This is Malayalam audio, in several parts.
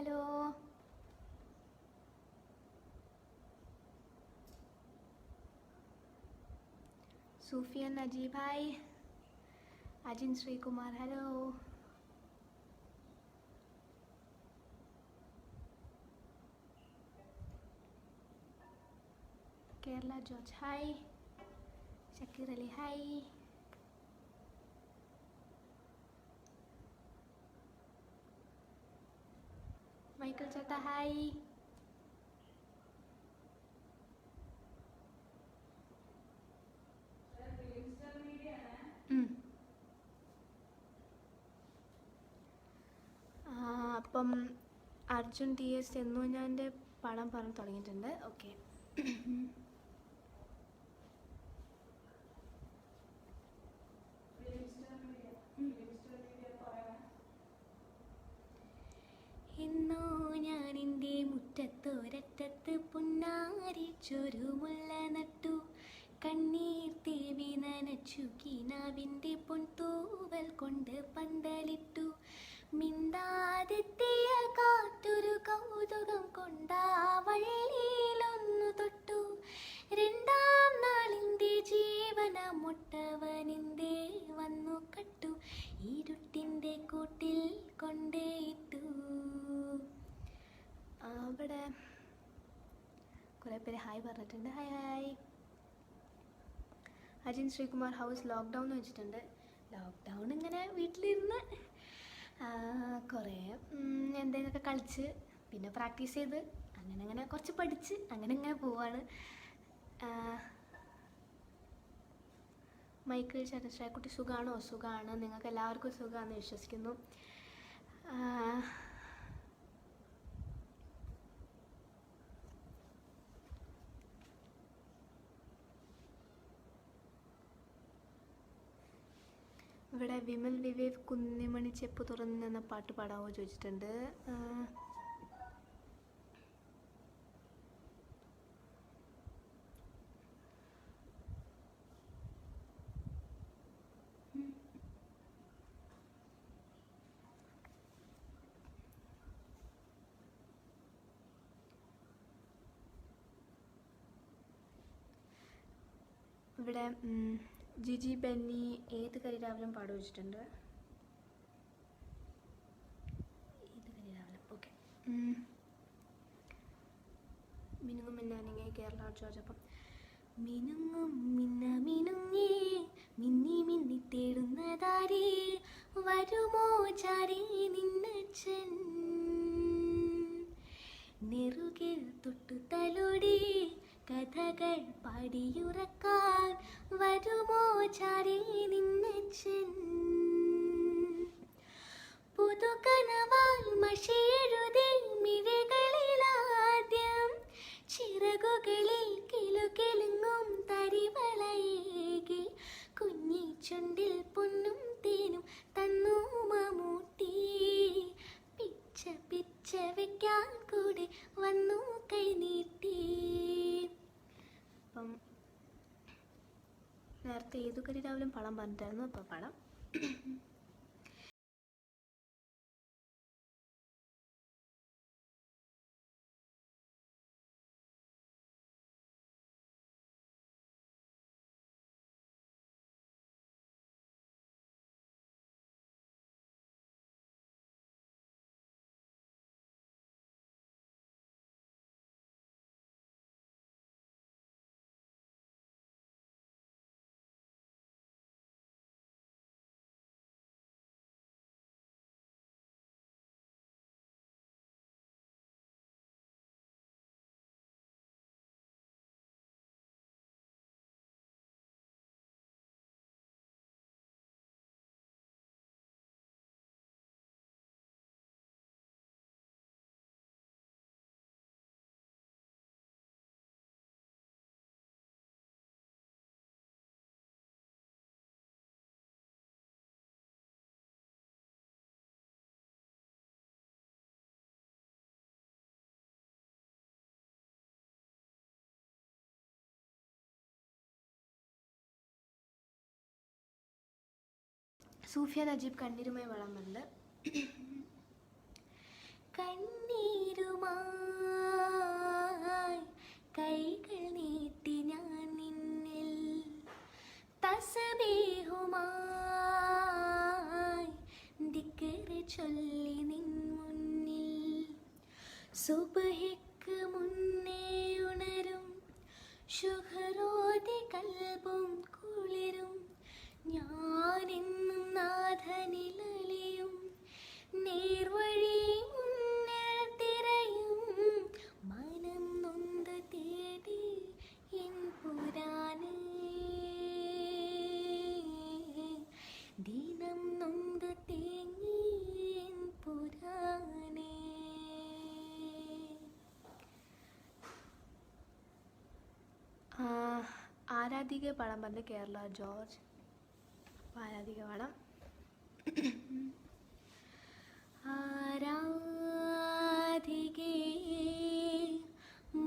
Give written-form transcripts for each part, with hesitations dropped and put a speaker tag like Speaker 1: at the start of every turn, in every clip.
Speaker 1: Hello. Sufiyan Najeeb hi. Ajin Sreekumar hello. Kerala George hi. Shakir Ali hi. Michael ചേട്ടാ ഹായ്. അപ്പം അർജുൻ ടി എസ് എന്നോ ഞാൻ എൻ്റെ പടം പറഞ്ഞു തുടങ്ങിയിട്ടുണ്ട്. ഓക്കെ. എന്നോ ഞാൻ എൻ്റെ മുറ്റത്തൊരറ്റത്ത് പുന്നാരിച്ചൊരു മുല്ല നട്ടു. കണ്ണീർ തേവി നനച്ചു കിനാവിൻ്റെ പൊൻതൂവൽ കൊണ്ട് പന്തലിട്ടു. മിണ്ടാതെത്തിയ കാറ്റൊരു കൗതുകം കൊണ്ടാ വള്ളിയിലൊന്നു തൊട്ടു. രണ്ടാം നാളിൻ്റെ ജീവന മുട്ടവനെന്തേ വന്നു കട്ടു. ഇരുട്ടിൻ്റെ കൂട്ടിൽ കൊണ്ടേയിട്ടു. അവിടെ കുറേ പേര് ഹായ് പറഞ്ഞിട്ടുണ്ട്. Hi hi. Ajin Sreekumar house lockdown എന്ന് വെച്ചിട്ടുണ്ട്. ലോക്ക്ഡൗൺ ഇങ്ങനെ വീട്ടിലിരുന്ന് കുറേ എന്തെങ്കിലുമൊക്കെ കളിച്ച് പിന്നെ പ്രാക്ടീസ് ചെയ്ത് അങ്ങനെ കുറച്ച് പഠിച്ച് അങ്ങനെ പോവാണ്. മൈക്കിൾ ചന്ദ്രശേഖരക്കുട്ടി സുഖമാണോ? സുഖമാണ്. നിങ്ങൾക്ക് എല്ലാവർക്കും സുഖമാണെന്ന് വിശ്വസിക്കുന്നു. ഇവിടെ വിമൽ വിവേക് കുന്നിമണി ചെപ്പ് തുറന്നെന്ന പാട്ട് പാടാമോ ചോദിച്ചിട്ടുണ്ട്. ഇവിടെ ജിജി ബെന്നി ഏത് കരിരാവിലും പാട് വെച്ചിട്ടുണ്ട്. ഏത് കരിരാവിലും ഓക്കെ. മിനുങ്ങും മിന്നാനിങ്ങേ കേരള ജോർജ്. അപ്പം മിനുങ്ങും മിന്നുങ്ങേ മിന്നി മിന്നി തേടുന്നതാരേ വരുമോ ചാരേ നിന്നച്ഛൻ നെറുകിൽ തൊട്ടു തലോടി കഥകൾ പാടിയുറക്കാൻ വരുമോ ചാരേ നിന്നച്ഛൻ. പുതുകനവാൽ മഷിയെഴുതി മിഴികളിലാദ്യം ചിറകുകളിൽ കിലുകിലുങ്ങും തരിവളയേകി കുഞ്ഞി ചുണ്ടിൽ പൊന്നും തേനും തന്നു മമ്മൂട്ടി. പിച്ച പിച്ച വെക്കാൻ കൂടെ വന്നു കൈനീട്ടി. അപ്പം നേരത്തെ ഏതു കരിരാവിലും പടം പറഞ്ഞിട്ടായിരുന്നു. അപ്പം പടം സൂഫിയ നജീബ് കണ്ണീരുമായി വളർന്നുണ്ട്. കണ്ണീർ സുബഹിക്ക് മുന്നേ ഉണരും ശുഹറോതി കൽബും കുളിരും ഞാനെന്നും നാഥനിലലിയും നേർവഴി മുന്നിൽ തിരയും മനം നൊന്ത് തേടി എൻ പുരാനേ ദിനം നൊന്ത് തേങ്ങി എൻ പുരാനേ. ആരാധിക പാടാൻ പറഞ്ഞ കേരള ജോർജ്. അപ്പോൾ ആരാധിക പാടാം. ആരാധികേ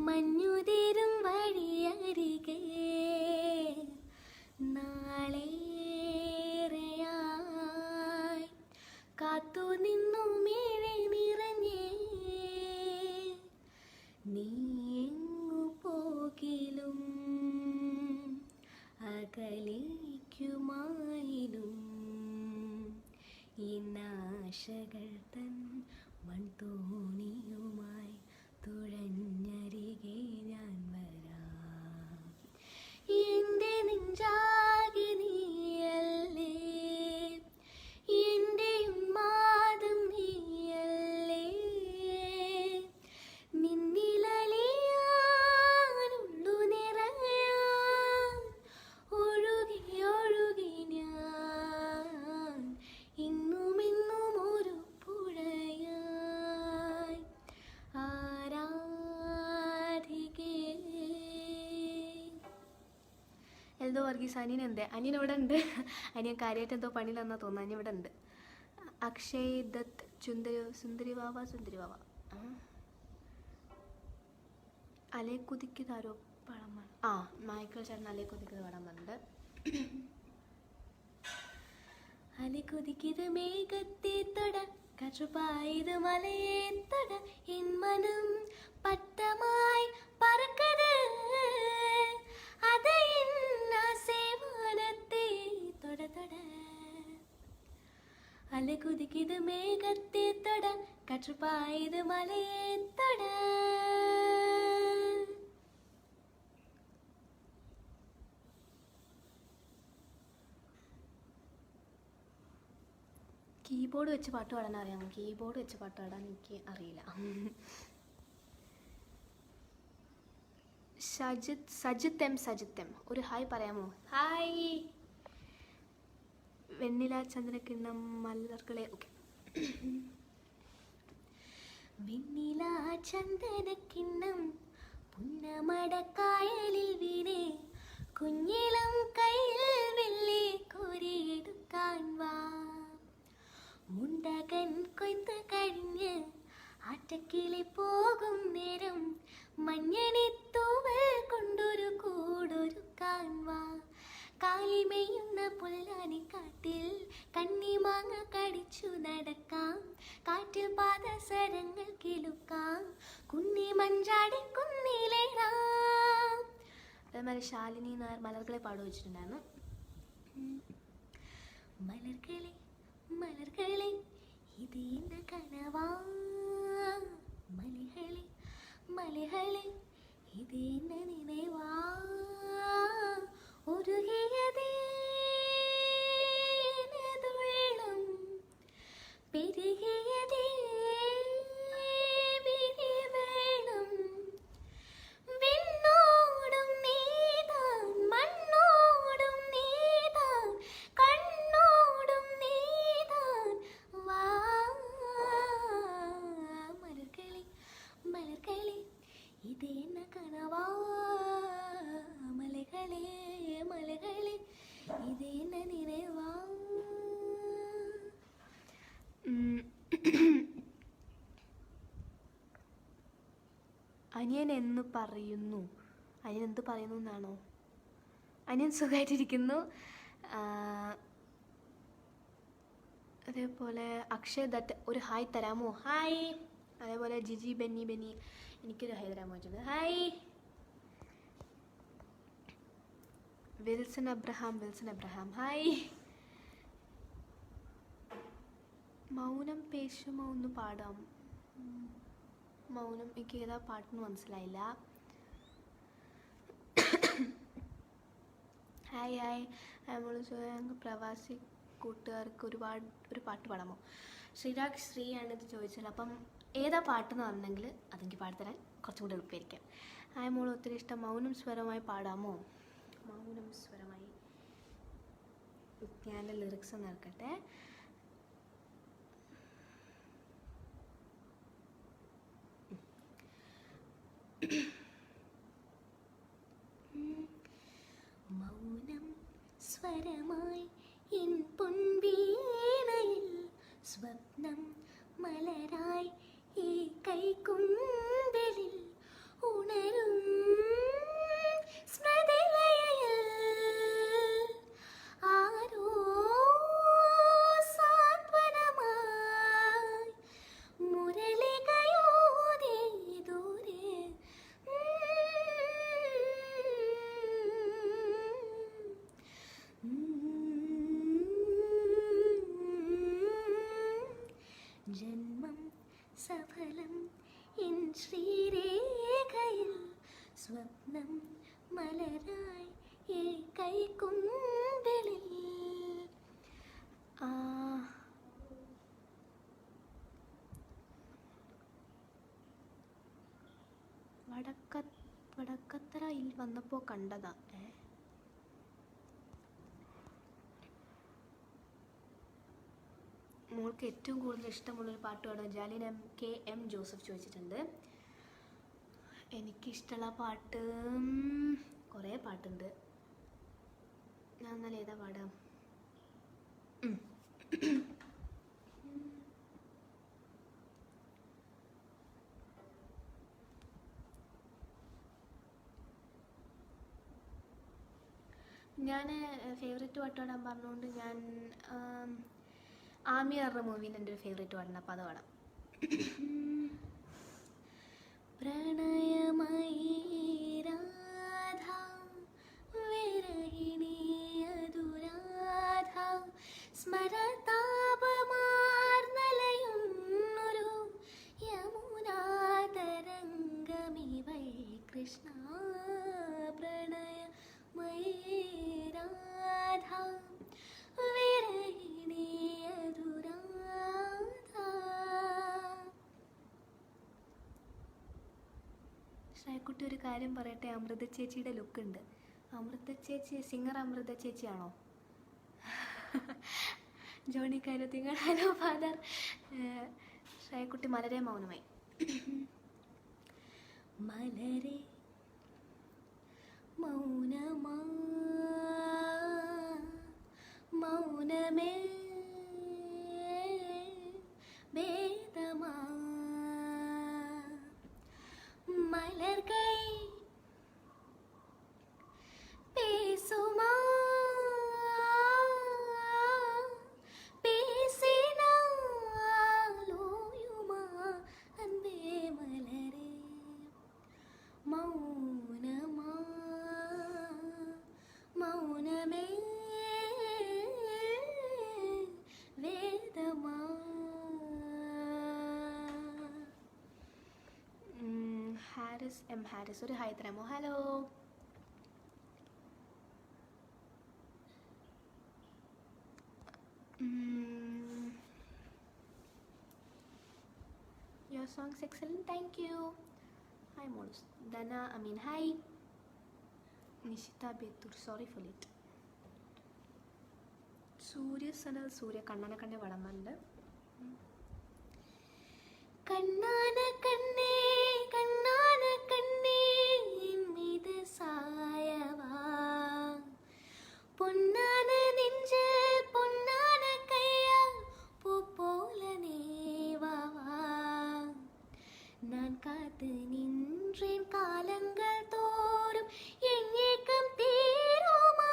Speaker 1: മഞ്ഞുതിരും വഴിയരികെ നാളേറെയായി കാത്തു നിന്നു മേഴെ നിറഞ്ഞേ നീ എങ്ങു പോകിലും അകലേക്കുമായിലും ഇന്നാശകൾ തൻ മൺതോണിയുമായി തുഴഞ്ഞരികെ ഞാൻ വരാം. എൻ്റെ നെഞ്ചാകെ നീയല്ലേ എൻ്റെ ഉന്മാദം നീയല്ലേ നിന്നിലലിയാനുള്ളു നിറയാൻ ഒഴുകി ഒഴുകി ഞാൻ ഇന്നുമെന്നും ഒരു പുഴയായി ആരാധികേ. എന്തോ വർഗീസ് അനിയൻ എന്തേ അനിയൻ ഇവിടെ ഉണ്ട്. അനിയൻ കാര്യമായിട്ട് എന്തോ പണിയിലെന്നാ തോന്നുന്നു. അനിയൻ ഇവിടെ ഉണ്ട്. അക്ഷയ് ദത്ത് സുന്ദരിവാവ അലേക്കുതിക്ക് പടം മൈക്കിൾ ചേട്ടൻ അലേക്കുതിക്ക് പടം പറഞ്ഞിട്ട് അലേക്കുതിക്കിത് മേഘത്തെ തൊട കറ്റുപായത് മലയെ തൊട എൻ മനം പട്ടമായി പറക്കത് അത് സേവനത്തെ തൊട തൊട അലകുതിക്കിത് മേഘത്തെ തൊട കറ്റുപായത് മലയെ തൊട. കീബോർഡ് വെച്ച് പാട്ട് പാടാൻ അറിയാം. കീബോർഡ് വെച്ച് പാട്ട് പാടാൻ എനിക്ക് അറിയില്ല. സജിത്ത് എം ഒരു ഹായ് പറയാമോ? ഹായ്. വെണ്ണില ചന്ദ്രകിണ്ണം മലർകളെ. ഓക്കെ. വെണ്ണില ചന്ദനക്കിണ്ണം പുന്നമടക്കായലിൽ വീണേ കുഞ്ഞിളം കയ്യിൽ വെള്ളി കോരിയെടുക്കാൻ വാ. മുണ്ടകൻ കൊയ്ത്ത് കഴിഞ്ഞ് ആറ്റക്കിളി പോകും നേരം മഞ്ഞണിത്തൂവൽ കൊണ്ടൊരു കൂടൊരുക്കാൻ വാ. കാലിമെയ്യുന്ന പുല്ലാനിക്കാട്ടിൽ കണ്ണിമാങ്ങ കടിച്ചു നടക്കാം. കാറ്റിൽ പാദസരങ്ങൾ കിലുക്കാം. കുന്നി മഞ്ചാടി കുന്നിലേറാം. അതേമാതിരി ശാലിനി നായർ മലർകളെ പാട് വെച്ചിട്ടുണ്ടായിരുന്നു. മലർകളെ മലർകളെ ഇത് എന്ന കനവാ. മലകളെ മലകളെ ഇത് എന്ന നിனைவா. ഉരുകിയതേനതുള്ളം പെരുകിയതേ വിരിവേണം. വിണ്ണോടും നീതാൻ മണ്ണോടും നീതാൻ കണ്ണോടും നീതാൻ വാ. മലർകളെ മലർകളെ ഇത് എന്ന കനവാ. മലകളെ മലകളെ ഇത് എന്ന നിனைவா. അനിയൻ എന്ന് പറയുന്നു. അനിയൻ എന്ത് പറയുന്നു എന്നാണോ? അനിയൻ സുഖമായിട്ടിരിക്കുന്നു. അതേപോലെ അക്ഷയ് ദത്ത് ഒരു ഹായ് തരാമോ? ഹായ്. അതേപോലെ ജിജി ബെന്നി എനിക്കൊരു ഹായ് തരാമോ ചോദിച്ചത്. ഹായ്. Wilson Abraham hi. മൗനം പേശുമോ ഒന്ന് പാടാം. മൗനം എനിക്ക് ഏതാ പാട്ടെന്ന് മനസ്സിലായില്ല. ഹായ് ഹായ്, ഞങ്ങൾക്ക് പ്രവാസി കൂട്ടുകാർക്ക് ഒരു പാട്ട് പാടാമോ? ശ്രീരാഗ് ശ്രീയാണ് ഇത് ചോദിച്ചത്. അപ്പം ഏതാ പാട്ടെന്ന് പറഞ്ഞെങ്കിൽ അതെനിക്ക് പാടിത്തരാൻ കുറച്ചും കൂടി എളുപ്പമായിരിക്കാം. ഹായ് മോൾ, ഒത്തിരി ഇഷ്ടം. മൗനം സ്വരമായി പാടാമോ? മൗനം സ്വരമായി ഞാൻ ലിറിക്സ് ഒന്ന് നോക്കട്ടെ. മൗനം സ്വരമായി എൻ പൊൻവീണയിൽ സ്വപ്നം മലരായി ഈ കൈക്കുമ്പിളിൽ ഉണരും സ്മൃതിലയയിൽ ആരോ സാന്ത്വനമായി മുരളികയോടെ ദൂരെ ജന്മം സഫലം എൻ ശ്രീരേഖയിൽ സ്വപ്നം മലരായി ഈ കൈക്കുമ്പിളിൽ. വടക്കത്തറയിൽ വന്നപ്പോൾ കണ്ടതാ. മോൾക്ക് ഏറ്റവും കൂടുതൽ ഇഷ്ടമുള്ളൊരു പാട്ട് പാടും ജാലിൻ എം ജോസഫ് ചോദിച്ചിട്ടുണ്ട്. എനിക്കിഷ്ടമുള്ള പാട്ട് കുറേ പാട്ടുണ്ട്. ഞാൻ എന്നാലും ഏതാ പാടാം? ഞാൻ ഫേവറേറ്റ് പാട്ട് പാടാൻ പറഞ്ഞുകൊണ്ട് ഞാൻ ആമിയാറുടെ മൂവിയിൽ എൻ്റെ ഒരു ഫേവറേറ്റ് പാടുന്ന അപ്പോൾ അത് പാടാം. പ്രണയമയീ രാധ വിരഹിണീ അതുരാധ സ്മരതാപമാർന്നലയുന്നൊരു യമുനാതരംഗമിവൈ കൃഷ്ണ പ്രണയമയീ രാധ വിരഹിണീ അതുരാധ. ശ്രീകുട്ടി ഒരു കാര്യം പറയട്ടെ, അമൃത ചേച്ചിയുടെ ലുക്ക് ഉണ്ട്. അമൃത ചേച്ചി സിംഗർ അമൃത ചേച്ചിയാണോ? ജോണി കരുത്തിങ്ങൾ ഹലോ ഫാദർ. ശ്രീകുട്ടി മലരെ മൗനമായി. മലരെ മൗനമാ മൗനമേ വേദമാ മലർകൈ பேசுமா பேசினாலோயுமா அன்பே மலரே மௌனமா மௌனமே വേദമാ. ഹാരിസ് എം ഹാരിസ് ഒരു ഹായ് തരാമോ? Hello. Your song's excellent, thank you. Hi Mols. Dana, hi. Nishita Betur, sorry for late. സൂര്യ കണ്ണനെ കണ്ണെ വളർന്നുണ്ട്. കണ്ണാന കണ്ണേ കണ്ണാന കണ്ണേ மீது சாயவா பொன்னான நெஞ்சு பொன்னான கையா பூ போல நேவாவா நான் காத்து நின்றேன் காலங்கள் தோறும் என் ஏக்கம் தீருமா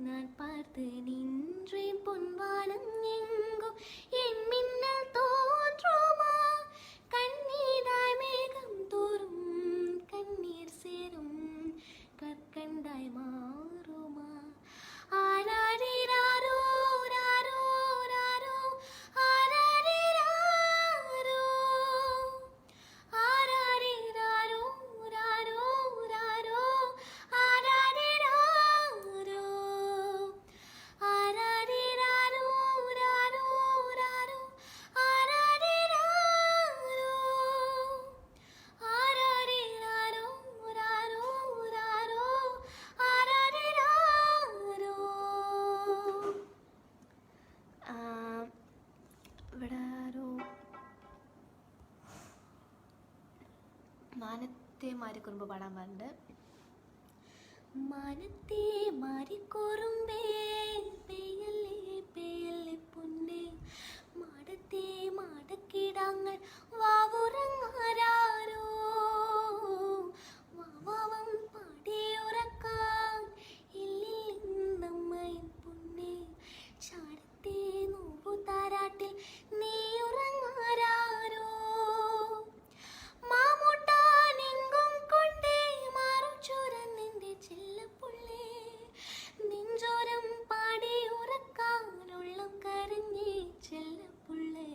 Speaker 1: நான் பார்த்து நின்றேன் பொன்வானம் எங்கும் என் மின்னல் தோன்றுமா கண்ணீராய் மேகம் தோறும் கண்ணீர் சேரும் கற்கண்டாய் மாறுமா ஆராரிராரோ ராரோ ராரோ ஆராரிராரோ മാനത്തെ മാരിക്കുറുമ്പ് പാടാൻ പറഞ്ഞിട്ടുണ്ട്. മാനത്തെ മാരിക്കുറുമ്പേ പെയ്യല്ലേ പെയ്യല്ലേ പൊന്നേ, മാടത്തെ മാടക്കിടാങ്ങൾ വാവുറങ്ങാരോ, വാവാവം പാടിയുറക്കാൻ ഇല്ലിന്നമ്മയും പൊന്നേ, ചാടത്തെ നോവു താരാട്ടിൽ നീ ഉറങ്ങാരോ, മാമൂട്ടാനെങ്കും കൊണ്ടേ മാറും ചുരന്നിന്റെ ചെല്ലപ്പുള്ളേ, നെഞ്ചോരം പാടി ഉറക്കാനുള്ളം കരഞ്ഞേ ചെല്ലപ്പുള്ളേ.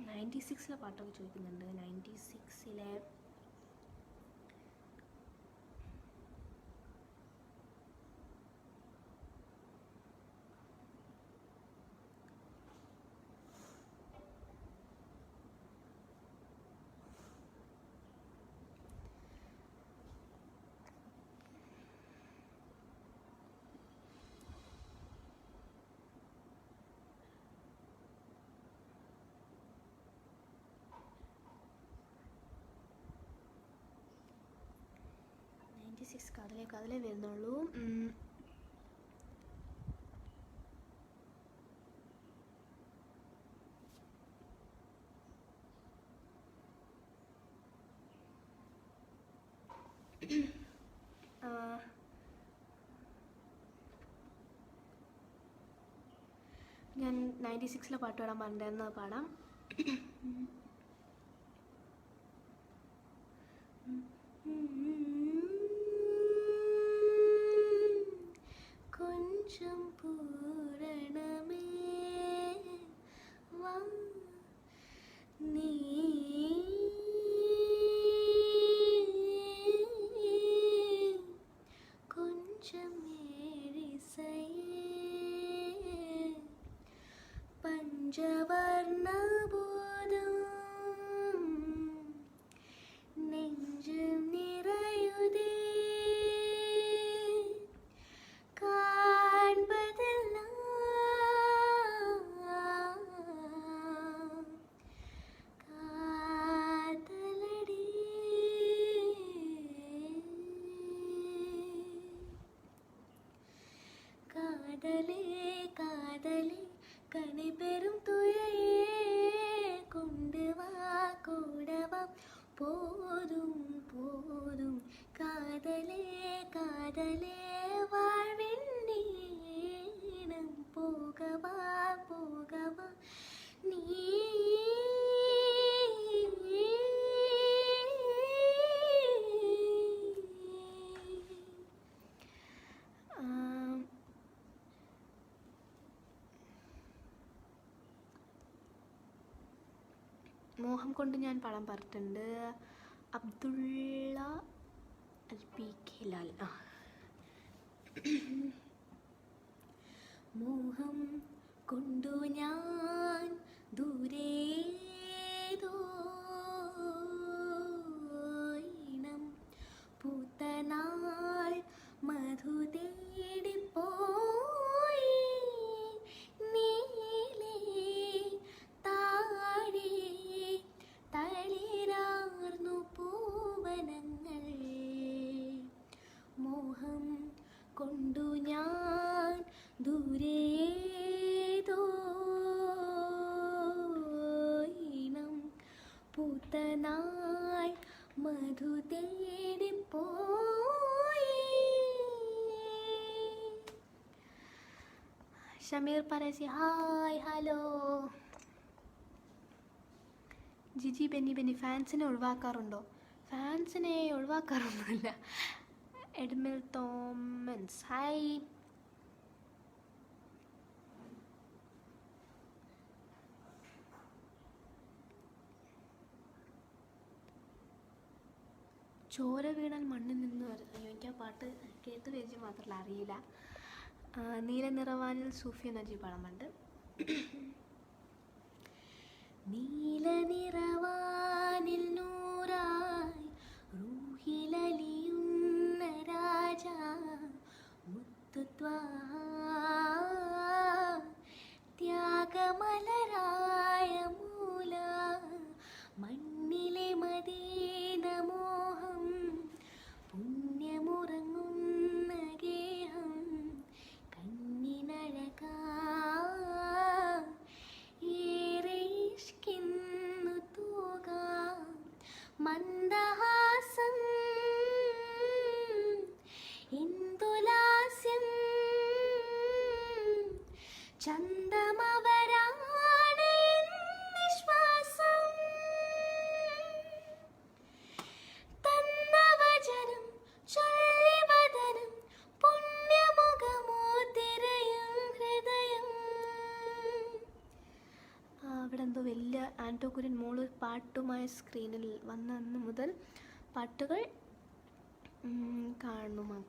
Speaker 1: 96 പാട്ടൊക്കെ ചോദിക്കുന്നുണ്ട്. 96 കഥലേ വരുന്നുള്ളൂ. ഞാൻ 96 പാട്ട് പാടാൻ പറഞ്ഞിരുന്ന പാടാം. కొంచెం పూరణమే వా నీ కొంచెం ఏరిసయే పంచవర్ణ బోధం നെഞ്ചു നിറയുതേ കാതലേ കാതലേ കണിപെരും തുയയെ കൊണ്ടുവാ കൂടവാ പോതും പോതും കാതലേ കാതലേ വാഴ്വെണ്ണീണം പോകവാ പോകവാ നീ മോഹം കൊണ്ട് ഞാൻ പാടാൻ പറഞ്ഞിട്ടുണ്ട്. അബ്ദുള്ള അൽപി ലാൽ. മോഹം കൊണ്ടു ഞാൻ ദൂരേതോയിനം പൂത്തനാൾ മധു തേടിപ്പോയി നീലേ താഴെ തളിരാർന്നു പൂവനങ്ങൾ. മോഹം കൊണ്ടു ഞാൻ ദൂരേതോയിനം പൂത്തനാൾ മധു തേടിപ്പോയി. ഷമീർ പരസി ഹായ് ഹലോ. ജിജി ബെന്നി ഫാൻസിനെ ഒഴിവാക്കാറുണ്ടോ? ഫാൻസിനെ ഒഴിവാക്കാറൊന്നുമില്ല. എഡ്മിൽ തോമൻസ് ഹായ്. ചോര വീണാൽ മണ്ണിൽ നിന്ന് വരും. അയ്യോ, എനിക്ക് ആ പാട്ട് കേട്ട് പരിചയം മാത്രമല്ല, അറിയില്ല. നീല നിറവാനിൽ സൂഫിയ നജീബ് പാടാറുണ്ട്. നീല നിറവാനിൽ നൂറായി റൂഹിലലിയുന്ന രാജ മുത്തുത്വാ ത്യാഗമലരായ മൂല ചന്തമവരാണ് നിശ്വാസം തന്നവചനം ചൊല്ലിവദനം പുണ്യമുഖമോ തിരയും ഹൃദയം. അവിടെ എന്തോ വലിയ ആൻറ്റോ കുര്യൻ മോള് പാട്ടുമായി സ്ക്രീനിൽ വന്ന അന്ന് മുതൽ പാട്ടുകൾ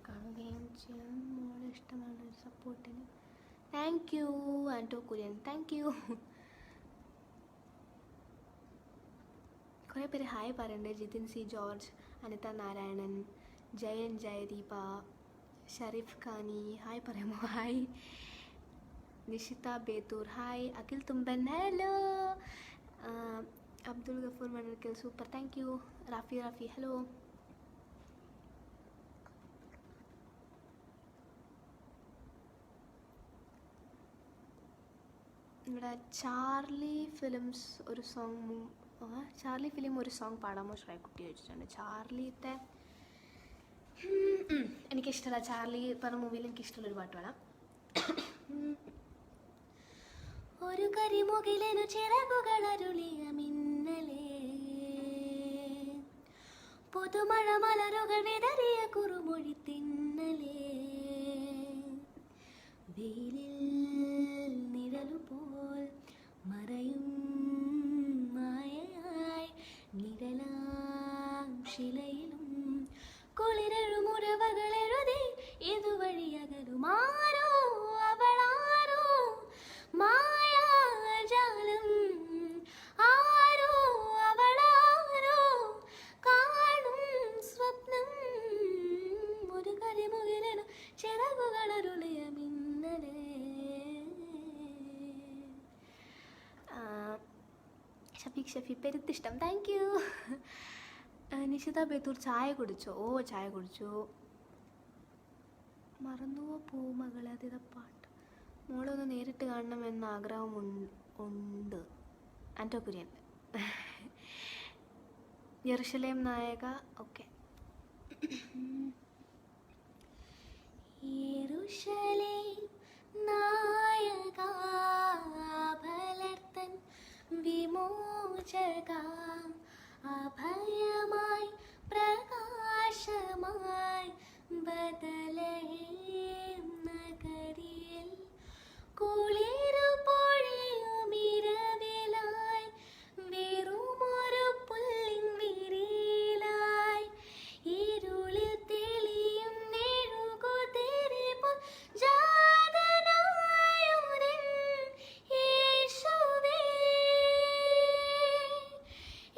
Speaker 1: കാണുകയും ചെയ്യാൻ മോളെ ഇഷ്ടമാണ് സപ്പോർട്ടിന്. Thank you Anto Kurian, thank you. കുറേ പേര് ഹായ് പറയുന്നുണ്ട്. ജിതിൻ സി ജോർജ്, അനിത നാരായണൻ, ജയൻ ജയദീപ, ഷരീഫ് ഖാനി ഹായ് പറയാമോ? Hi. Nishitha Bethur hi. Akhil Thumban hello. Abdul Gafoor Manarkkal super thank you. Rafi hello. ഇവിടെ ചാർലി ഫിലിം ഒരു സോങ് പാടാമോ ശ്രേയക്കുട്ടി ചോദിച്ചിട്ടുണ്ട്. ചാർലിത്തെ എനിക്കിഷ്ടമല്ല. ചാർലി പറഞ്ഞ മൂവിയിൽ എനിക്കിഷ്ടമുള്ളൊരു പാട്ട് പാടാം. ഒരു കരിമുകിലിനു ചിറകുകളരുളിയ മിന്നലേ, പുതുമഴ മലരുകൾ വിതറിയ കുറുമൊഴി തിന്നലേ, വെയിലിൽ നിഴലുപോൽ മറയും മായയായി നിഴലാം ശിലയിലും കുളിരെഴുമുറവകൾ എഴുതി ഇതുവഴിയകലുമാരോ അവളാരോ മായാജാലം ആരോ അവളാരോ കാണും സ്വപ്നം ഒരു കരിമുകിലിനു ചിറകുകളരുളിയ മിന്നലേ. ഷഫീഖ് പെരുത്തിഷ്ടം താങ്ക് യു. നിഷിത ബേത്തൂർ ചായ കുടിച്ചോ? ഓ ചായ കുടിച്ചു. മറന്നുവോ പൂമകളെ അതിത പാട്ട്. മോളൊന്ന് നേരിട്ട് കാണണമെന്ന ആഗ്രഹമുണ്ട്. ആൻറ്റോ കുര്യൻ. യെറുശലേം നായക ഓക്കെ. യെറുശലേം നായക ഭലർത്തൻ വിമോചക അഭയമായി പ്രകാശമായി ബദലഹേം നഗരിയിൽ കുളിരു പൊഴിയുമിരവിലായി വെറുമൊരു പുല്ലിൻ വിരിയിലായി ഇരുളിൽ തെളിയും നെഴുകുതിരിപ്പോൾ ജാതനായുരൻ യേശുവേ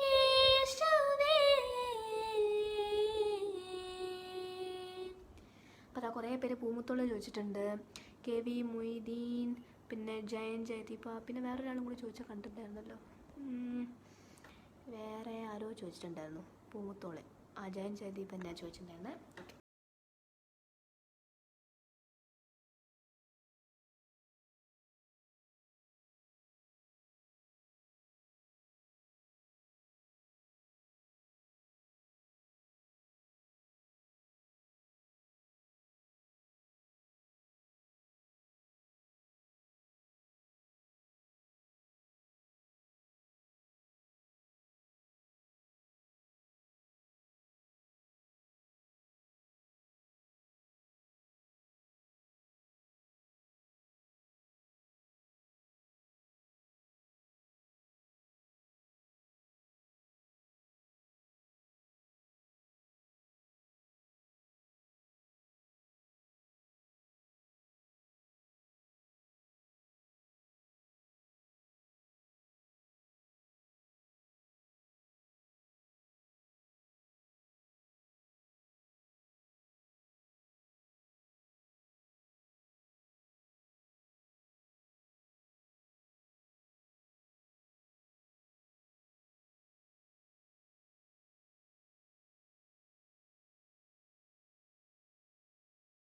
Speaker 1: യേശുവേ. അപ്പോൾ കുറേ പേര് പൂമുത്തോളം ചോദിച്ചിട്ടുണ്ട്. കെ വി മൊയ്തീൻ, പിന്നെ ജയൻ ജയദീപ, പിന്നെ വേറൊരാളും കൂടി ചോദിച്ചാൽ കണ്ടിട്ടുണ്ടായിരുന്നല്ലോ. വേറെ ആരോ ചോദിച്ചിട്ടുണ്ടായിരുന്നു പൂമുത്തോളെ. ആ ജയൻ ജയദീപ് എന്നാ ചോദിച്ചിട്ടുണ്ടായിരുന്നത്.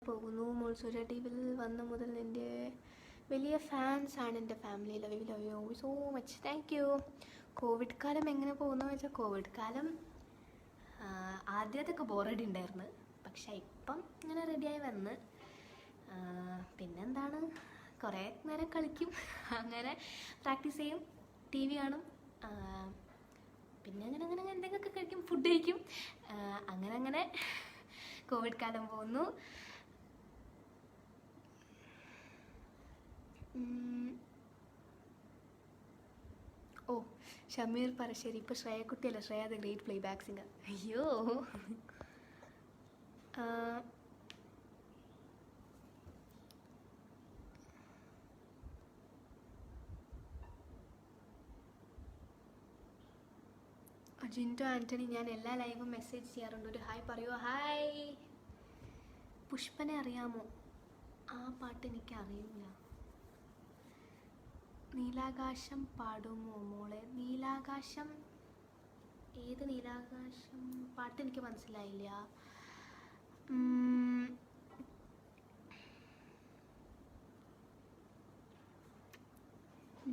Speaker 1: പോകുന്നു. മോൾസൂര്യ ടി വിയിൽ വന്ന മുതൽ എൻ്റെ വലിയ ഫാൻസാണ് എൻ്റെ family. Love you so much. Thank you. Covid കാലം എങ്ങനെ പോകുന്നു വെച്ചാൽ, കോവിഡ് കാലം ആദ്യത്തൊക്കെ ബോറടി ഉണ്ടായിരുന്നു. പക്ഷേ ഇപ്പം ഇങ്ങനെ റെഡിയായി വന്ന്. പിന്നെന്താണ്, കുറേ നേരം കളിക്കും, അങ്ങനെ പ്രാക്ടീസ് ചെയ്യും, TV കാണും, പിന്നെ അങ്ങനെ അങ്ങനെ എന്തെങ്കിലുമൊക്കെ കഴിക്കും, ഫുഡ് കഴിക്കും, അങ്ങനെ അങ്ങനെ കോവിഡ് കാലം പോകുന്നു. ഓ, ഷമീർ പറശ്ശേരി, ഇപ്പോൾ ശ്രേയക്കുട്ടിയല്ല, Shreya the great playback singer. അയ്യോ. ജിൻറ്റോ ആൻ്റണി, ഞാൻ എല്ലാ ലൈവും മെസ്സേജ് ചെയ്യാറുണ്ട്, ഒരു ഹായ് പറയുമോ? ഹായ്. പുഷ്പനെ അറിയാമോ? ആ പാട്ട് എനിക്ക് അറിയില്ല. നീലാകാശം പാടുമോ മോളെ? നീലാകാശം, ഏത് നീലാകാശം പാട്ട് എനിക്ക് മനസ്സിലായില്ല.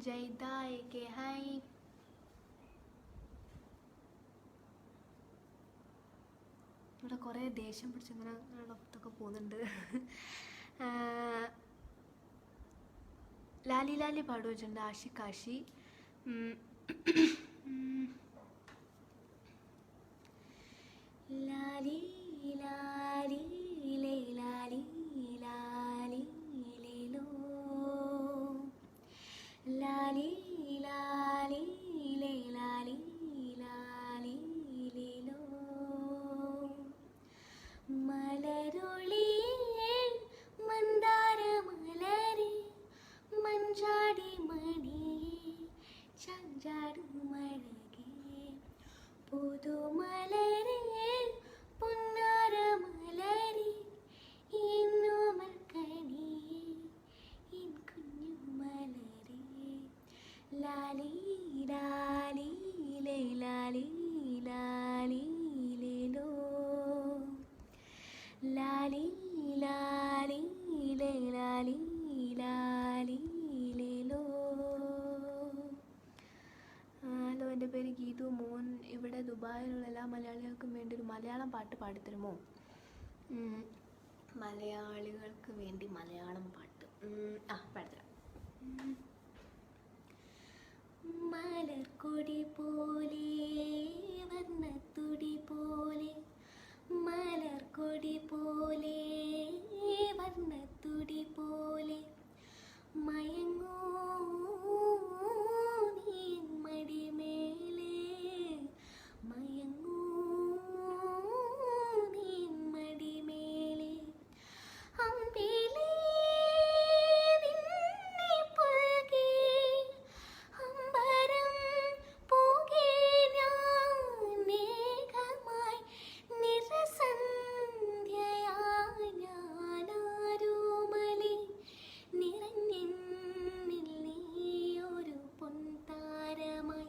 Speaker 1: ജയ്ദ AK ഹായ്. ഇവിടെ കുറേ ദേഷ്യം പിടിച്ചിങ്ങനെ ഇതൊക്കെ പോകുന്നുണ്ട്. ലാലി ലാലി പാടു വെച്ചിട്ടുണ്ട് ആഷിഖാഷി. ലാലി ലാലി ലേ ലാലി ലാലി ലേലോ, ലാലി ലാലി ലേ ലാലി ലാലി ലേലോ, മലരൊളിയിൽ മന്ദാരമലരെ മഞ്ചാടി മണിയെ ചാഞ്ചാടുമഴകേ, പുതുമലരെ പൊന്നാരമലരെ എന്നോമൽക്കണിയെ എൻ കുഞ്ഞുമലരെ, ലാലി ലാലി ലേ ലാലി ലാലി ലേലോ, ലാലി ലാലി ലേ ലാലി ലാലി ലേലോ. ഹലോ, എൻ്റെ പേര് ഗീതു മോൻ. ഇവിടെ ദുബായിലുള്ള എല്ലാ മലയാളികൾക്കും വേണ്ടി ഒരു മലയാളം പാട്ട് പാടിത്തരുമോ? മലയാളികൾക്ക് വേണ്ടി മലയാളം പാട്ട് പാടിത്തരാം. മലർക്കൊടി പോലെ വർണ്ണത്തുടി പോലെ, മലർക്കൊടി പോലെ വർണ്ണത്തുടി പോലെ, മയങ്ങൂ നീ മടിമേലെ, മയങ്ങൂ നീ മടിമേലെ, അമ്പിളി നിന്നെ പുൽകി അമ്പരം പൂകി ഞാൻ മേഘമായി നിറസന്ധ്യയായി ഞാനാരോമലി നിറഞ്ഞെന്നിൽ നീയൊരു പൊൻതാരമായി,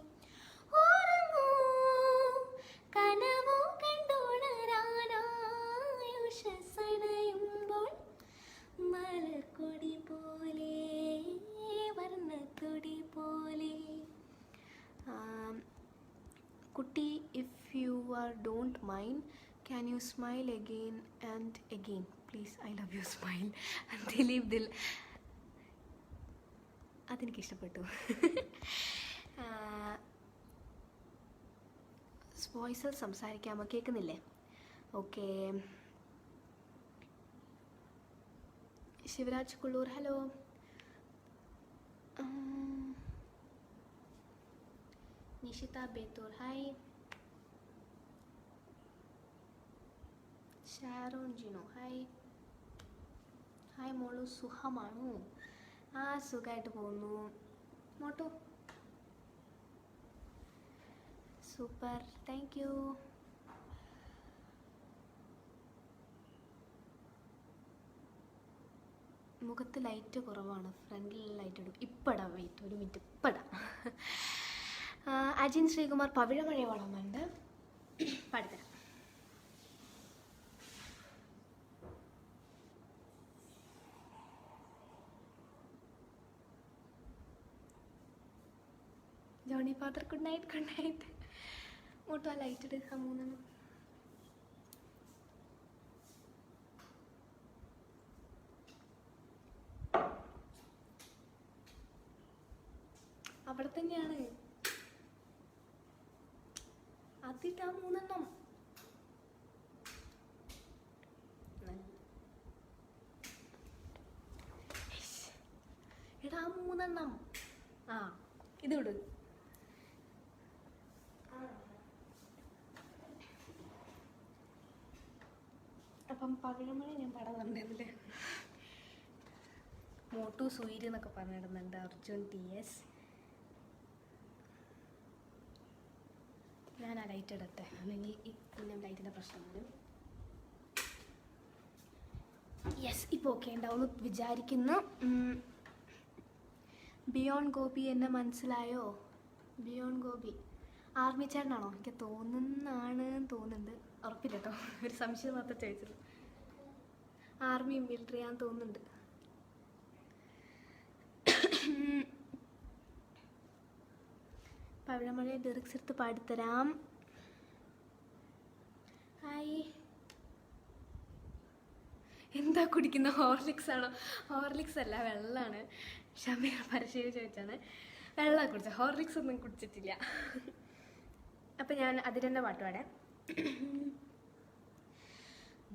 Speaker 1: ഉറങ്ങൂ കനവു കണ്ടുണരാനായുഷസണയുമ്പോൾ, മലർക്കൊടി പോലെ വർണ്ണത്തൊടി പോലെ. കുട്ടി, if you don't mind, can you smile again and again? Please, I love you, smile. Dileep ദിൽ, അതെനിക്കിഷ്ടപ്പെട്ടു. വോയിസിൽ സംസാരിക്കാമോ? കേൾക്കുന്നില്ലേ? Okay. Shivaraj Kulloor, hello. Nishitha Bethur, hi. Sharon Jino, hi. Hi മോളു, സുഖമാണോ? സുഖമായിട്ട് പോകുന്നു. Mottu super, thank you. മുഖത്ത് ലൈറ്റ് കുറവാണ്, ഫ്രണ്ടിൽ ലൈറ്റ് ഇടും. ഇപ്പടാ, വെയിറ്റ് ഒരു മിനിറ്റ്, ഇപ്പടാ. അജിൻ ശ്രീകുമാർ, പവിഴമഴ വളമുണ്ട്, പാടിത്തരാം. Johnny father, good night. Good night. Motto ആ ലൈറ്റ് ഇട്, ആ മൂന്നെണ്ണം. അവിടെ തന്നെയാണ്. അതിട്ടാ 3 എടാ 3 ആ ഇത് വിട്. അപ്പം പവിഴമണി ഞാൻ പടം കണ്ടിരുന്നില്ലേ. മോട്ടു സൂര്യ എന്നൊക്കെ പറഞ്ഞിടുന്നുണ്ട്. അർജുൻ TS. ഞാൻ ആ ലൈറ്റ് ഇടട്ടെ, അല്ലെങ്കിൽ പിന്നെ ലൈറ്റിൻ്റെ പ്രശ്നം വരും. യെസ്, ഇപ്പോൾ ഓക്കെ ഉണ്ടാവുമെന്ന് വിചാരിക്കുന്നു. ബിയോൺ ഗോപി എന്നെ മനസ്സിലായോ? ബിയോൺ ഗോപി ആർമി ചേട്ടനാണോ? എനിക്ക് തോന്നുന്നുണ്ട്, ഉറപ്പില്ല കേട്ടോ, ഒരു സംശയം മാത്രം ചോദിച്ചത്. ആർമി മിലിറ്ററിയാന്ന് തോന്നുന്നുണ്ട്. പവിഴമഴയെ ലിറിക്സ് എടുത്ത് പാടിത്തരാം. ഹായ്, എന്താ കുടിക്കുന്ന? ഹോർലിക്സ് ആണോ? ഹോർലിക്സ് അല്ല, വെള്ളമാണ്. ഷമീർ പരശ്ശേരി ചോദിച്ചാണ്. വെള്ളം കുടിച്ച, ഹോർലിക്സ് ഒന്നും കുടിച്ചിട്ടില്ല. അപ്പം ഞാൻ അതിൽ തന്നെ പാട്ട് പാടാം.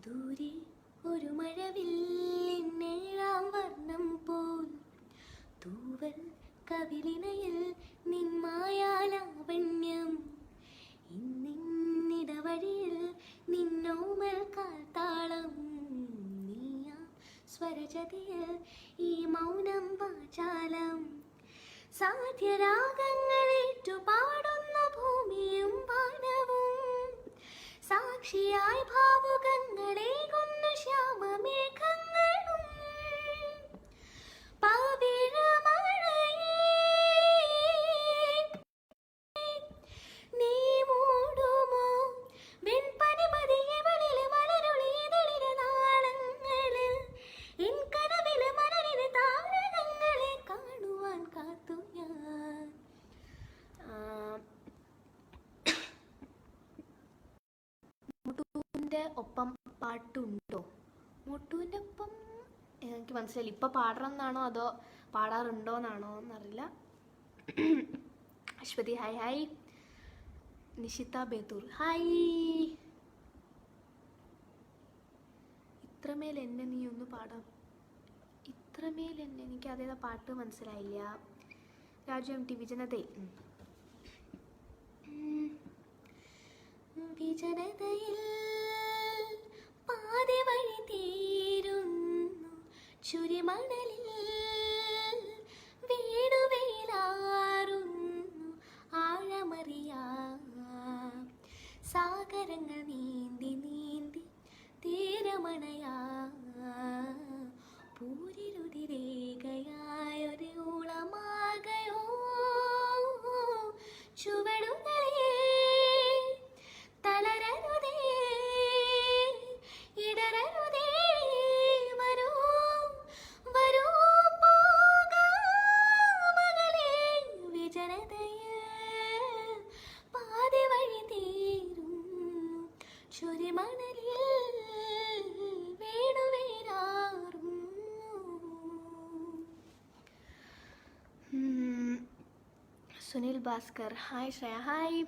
Speaker 1: ദൂരെ ഒരു മഴവില്ലിന്നേഴാം വർണ്ണം പോൽ തൂവൽ കവിളിനയിൽ നിന്മായാലാവണ്യം ഇന്നിടവഴിയിൽ നിന്നോമൽ കാൽത്താളം നീയാ സ്വരജതിയിൽ ഈ മൗനം വാചാലം സാധ്യരാഗങ്ങളേറ്റു പാടുന്നു ഭൂമിയും വാനവും സാക്ഷിയായി ഭാവുകങ്ങളേകുന്നു ശ്യാമമേഘങ്ങളും നീ മൂടുമോ വെൺപനി മതിയവളിലെ മലരുളീതളിലെ നാളങ്ങളിൽ എൻ കനവിലെ മലരിലെ താരകങ്ങളെ കാണുവാൻ കാത്തു ഞാൻ. മോട്ടുവിൻ്റെ ഒപ്പം പാട്ടുണ്ടോ? മോട്ടുവിൻ്റെ ഒപ്പം എനിക്ക് മനസ്സിലായില്ല. ഇപ്പം പാടണമെന്നാണോ അതോ പാടാറുണ്ടോയെന്നാണോ എന്നറിയില്ല. Aswathi hi hi. Nishitha Bethur hi. ഇത്രമേൽ എന്നെ നീ ഒന്ന് പാടാം. ഇത്രമേൽ എന്നെ, എനിക്ക് അതേതാ പാട്ട് മനസ്സിലായില്ല. രാജു MT വിജനതയിൽ. വിജനതയിൽ പാതി വഴി തീരുന്നു ചുരിമണലിൽ വീടുവേലാറുന്നു ആഴമറിയാ സാഗരങ്ങൾ നീന്തി നീന്തി തീരമണയാ പൂരിരുതിരേഖയായൊരു ഊളമാകയോ ചുവടുകളെ തളരരുതേ ഇടരരുതേ വരൂ വരൂ പോകാമകളെ വിജനതയിൽ പാതി വഴി തീരുന്നു ചുരിമണലിൽ വീണുവീരാറുന്നു. Sunil Bhaskar hi. Shreya hi.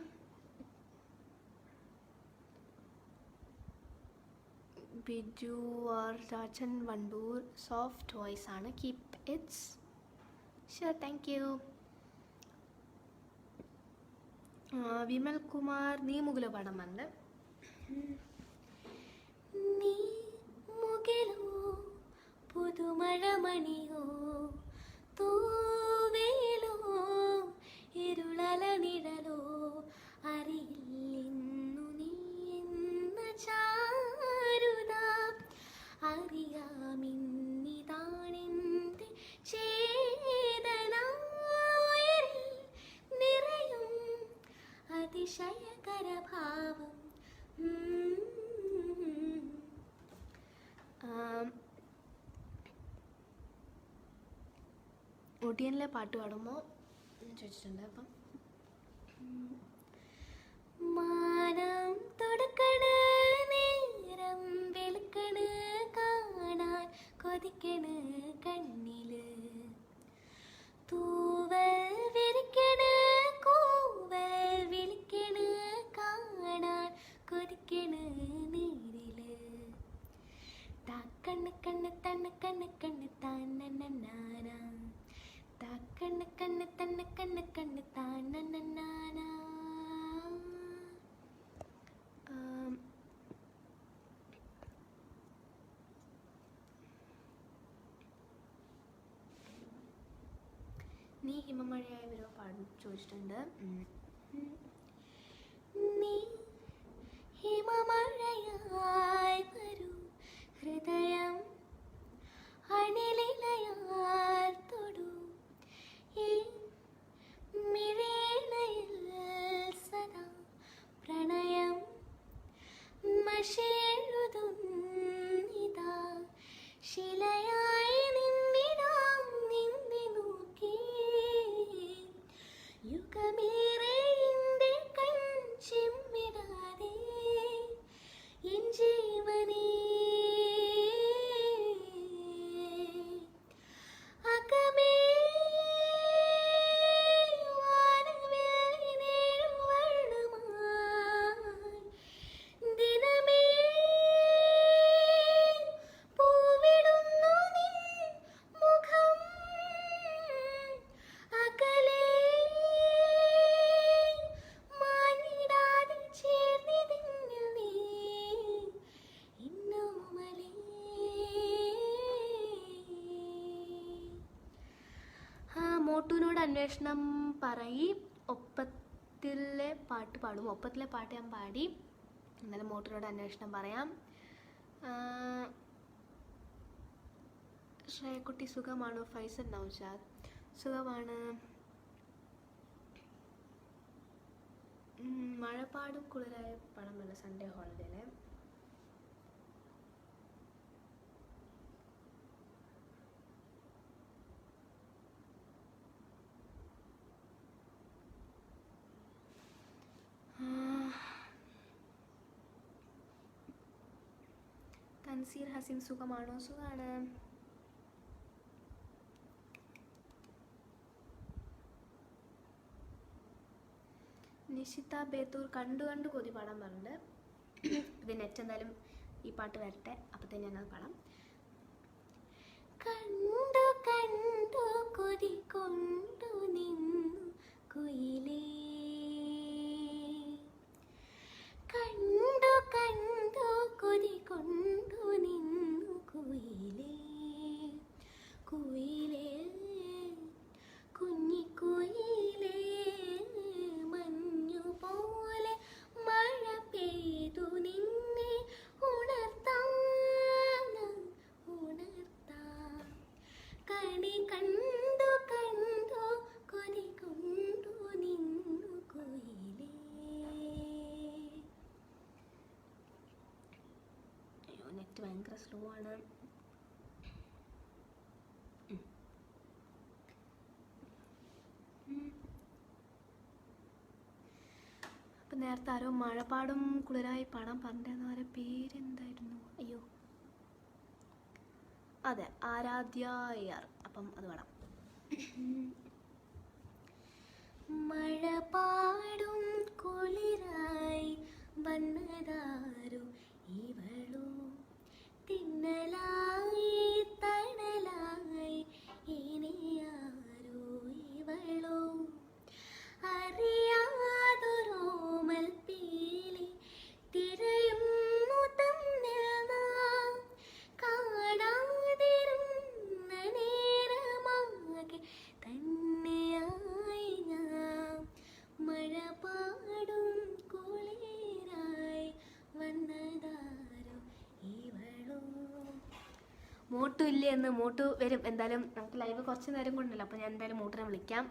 Speaker 1: Biju or Rajan Wandoor soft voice ആണ്. Keep its sure, thank you. Vimal Kumar നീ മുകിലോ പാടാൻ വന്നത്. നീ മുകിലോ പുതുമഴമണിയോ തൂവേലോ ഇരുളല നിഴലോ അറിയില്ലെന്നു നീ എന്ന ചാരുത അറിയാമിന്നിതാണെന്റെ ചേതന നിറയും അതിശയകരഭാവം. ഒടിയനിലെ പാട്ട് പാടുമ്പോൾ ചോദിച്ചിട്ടുണ്ട്. അപ്പം മാനം തൊടുക്കണ നേരം വെളുക്കണ കാണാൻ കൊതിക്കണ കണ്ണില് തൂവൽ വിരിക്കണ കണ്ണ് തന്നെ കണ്ണ് കണ്ണ് താനനാന. നീ ഹിമമഴയായി വരുമോ പാടും ചോദിച്ചിട്ടുണ്ട്. നീ ഹിമമഴയായി വരൂ ഹൃദയം അണിലിലയാൽ തൊടൂ ഈ മിഴിയിണയിൽ സദാ പ്രണയം മഷിയെഴുതുന്നിതാ ശിലയായി നിന്നിടാം നിന്നെ നോക്കി യുഗമേറെ എന്റെ കൺചിമ്മിടാതെ എൻ ജീവനേ അകമേ വാനവില്ലിനേഴുവർണ്ണമായി ദിനമേ പൂവിടുന്നു നിൻ മുഖം അകലെ മാഞ്ഞിടാതെ ചേർന്നിതിന്നു നീ ഇന്നോമലേ. മോട്ടുവിനോട് അന്വേഷണം പറയി. ഒപ്പത്തിലെ പാട്ട് പാടും. ഒപ്പത്തിലെ പാട്ട് ഞാൻ പാടി. എന്നാലും മോട്ടുവിനോട് അന്വേഷണം പറയാം. ശ്രേയക്കുട്ടി സുഖമാണോ? ഫൈസൽ നൗഷാദ് സുഖമാണ്. മഴപ്പാടും കുളിരായ പടമല്ല സൺഡേ ഹോളിഡേയിലെ. തൻസീർ ഹസീൻ സുഖമാണോ? സുഖമാണ്. നിഷിത ബേത്തൂർ കണ്ടു കൊതി പാടാൻ പറഞ്ഞിട്ടുണ്ട്. ഇത് നെറ്റ് എന്തായാലും ഈ പാട്ട് വരട്ടെ, അപ്പത്തന്നെ ഞാനത് പാടാം. കണ്ടു കണ്ടു കൊതി കൊണ്ടു നിന്നു കുയിലേ കണ്ടു കണ്ടു കൊതി കൊണ്ടു നിന്നു കുയിലേ കുയിലേ കുഞ്ഞിക്കുയിലേ മഞ്ഞു പോലെ മഴ പെയ്തു നിന്നെ ഉണർത്താം കണി കണ്ടു കണ്ടു കൊതി കൊണ്ടു നിന്നു കുയിലേ. അയ്യോ നെറ്റ് ഭയങ്കര സ്ലോ ആണ്. അപ്പം നേരത്തെ ആരോ മഴപ്പാടും കുളിരായി പാടാൻ പറഞ്ഞിരുന്ന ആരെ പേരെന്തായിരുന്നു? അയ്യോ അതെ, ആരാധ്യയാർ. അപ്പം അത് പാടാം. മഴപാടും കുളിരായി വന്നതാരു ഇവളോ തിന്നലായി തണലായി ഇനിയാരോ ഇവളോ അറിയാതൊരോമൽ പീലി തിരയുന്നു തന്നിൽ നാം കാണാതിരുന്ന നേരമാകെ തന്നെയായി ഞാൻ മഴപാടും കുളിരായി വന്നതാരോ ഇവളോ. മോട്ടു ഇല്ലേ എന്ന്? മോട്ടു വരും എന്തായാലും. നമുക്ക് ലൈവ് കുറച്ച് നേരം കൊണ്ടല്ലോ, അപ്പോൾ ഞാൻ എന്തായാലും മോട്ടിനെ വിളിക്കാം.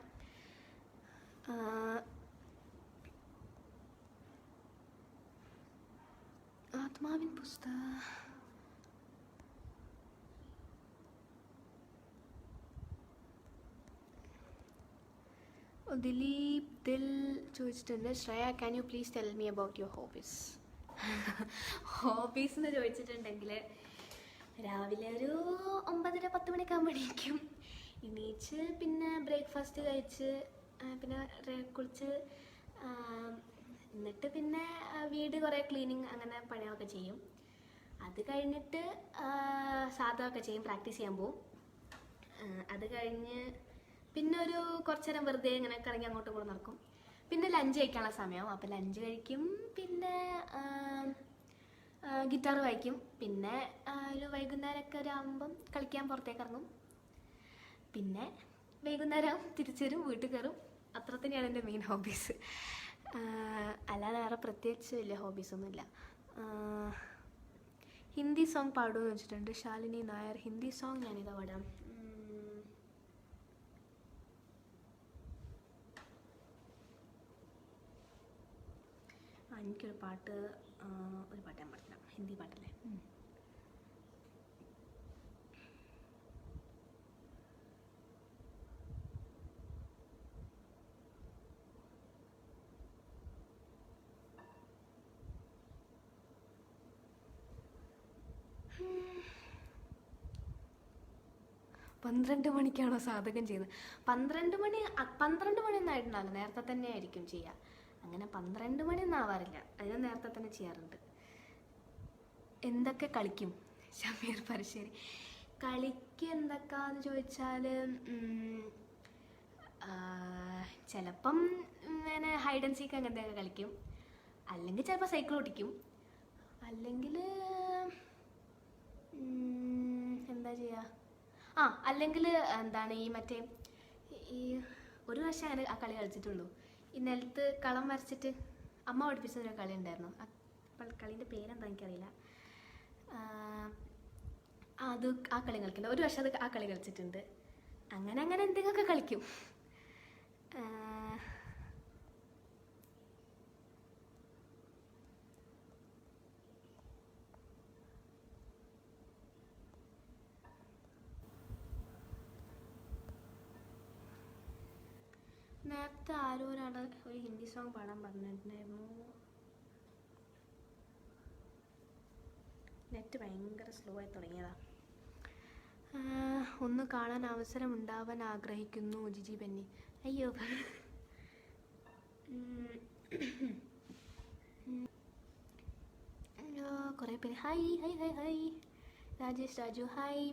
Speaker 1: ആത്മാവിൻ പുസ്തകം ദിലീപ് ദിൽ ചോദിച്ചിട്ടുണ്ട്. Shreya can you please tell me about your hobbies? Hobbies എന്ന് ചോദിച്ചിട്ടുണ്ടെങ്കിൽ രാവിലെ ഒരു 9:30-10 മണിയൊക്കെ ആകുമ്പോൾ എണീക്കും. എണീച്ച് പിന്നെ ബ്രേക്ക്ഫാസ്റ്റ് കഴിച്ച് പിന്നെ കുളിച്ച് എന്നിട്ട് പിന്നെ വീട് കുറേ ക്ലീനിങ് അങ്ങനെ പണികളൊക്കെ ചെയ്യും. അത് കഴിഞ്ഞിട്ട് സാധകമൊക്കെ ചെയ്യും, പ്രാക്ടീസ് ചെയ്യാൻ പോവും. അത് കഴിഞ്ഞ് പിന്നെ ഒരു കുറച്ച് നേരം വെറുതെ ഇങ്ങനെ കറങ്ങി അങ്ങോട്ടും ഇങ്ങോട്ടും നടക്കും. പിന്നെ ലഞ്ച് കഴിക്കാനുള്ള സമയമാവും. അപ്പം ലഞ്ച് കഴിക്കും. പിന്നെ ഗിറ്റാർ വായിക്കും. പിന്നെ ഒരു വൈകുന്നേരമൊക്കെ ഒരു ആകുമ്പം കളിക്കാൻ പുറത്തേക്ക് ഇറങ്ങും. പിന്നെ വൈകുന്നേരം തിരിച്ചു വരും, വീട്ടിൽ കയറും. അത്ര തന്നെയാണ് എൻ്റെ മെയിൻ ഹോബീസ്. അല്ലാതെ വേറെ പ്രത്യേകിച്ച് വലിയ ഹോബീസൊന്നുമില്ല. ഹിന്ദി സോങ് പാടുമെന്ന് വെച്ചിട്ടുണ്ട് ശാലിനി നായർ. ഹിന്ദി സോങ് ഞാനിതാ പാടാം. എനിക്കൊരു പാട്ട് ഞാൻ പാടില്ല. ഹിന്ദി പാട്ടല്ലേ. പന്ത്രണ്ട് മണിക്കാണോ സാധകം ചെയ്യുന്നത്? 12 മണിയൊന്നും ആയിട്ടുണ്ടാവില്ല. നേരത്തെ തന്നെ ആയിരിക്കും ചെയ്യുക. അങ്ങനെ 12 മണിയൊന്നും ആവാറില്ല. അതിന് നേരത്തെ തന്നെ ചെയ്യാറുണ്ട്. എന്തൊക്കെ കളിക്കും? ഷമീർ പരശ്ശേരി. കളിക്ക് എന്തൊക്കെയാന്ന് ചോദിച്ചാൽ ചിലപ്പം ഇങ്ങനെ ഹൈഡ് ആൻഡ് സീക്ക് അങ്ങനത്തെയൊക്കെ കളിക്കും. അല്ലെങ്കിൽ ചിലപ്പോൾ സൈക്കിൾ ഓടിക്കും. അല്ലെങ്കിൽ എന്താ ചെയ്യുക? അല്ലെങ്കിൽ എന്താണ് ഈ മറ്റേ ഈ ഒരു വർഷം അങ്ങനെ ആ കളി കളിച്ചിട്ടുള്ളൂ. ഈ നിലത്ത് കളം വരച്ചിട്ട് അമ്മ പഠിപ്പിച്ചൊരു കളി ഉണ്ടായിരുന്നു. കളീൻ്റെ പേരെന്താ എനിക്കറിയില്ല. ആ കളി കളിക്കില്ല. ഒരു വർഷം ആ കളി കളിച്ചിട്ടുണ്ട്. അങ്ങനെ എന്തെങ്കിലുമൊക്കെ കളിക്കും. നേരത്തെ ഒരാൾ ഒരു ഹിന്ദി സോങ് പാടാൻ പറഞ്ഞിട്ടുണ്ടായിരുന്നു. നെറ്റ് ഭയങ്കര സ്ലോ ആയി തുടങ്ങിയതാ. ഒന്ന് കാണാൻ അവസരം ഉണ്ടാവാൻ ആഗ്രഹിക്കുന്നു ജിജി ബെന്നി. അയ്യോ കുറേ പേര് hi hi hi hi. Rajesh Raju hi.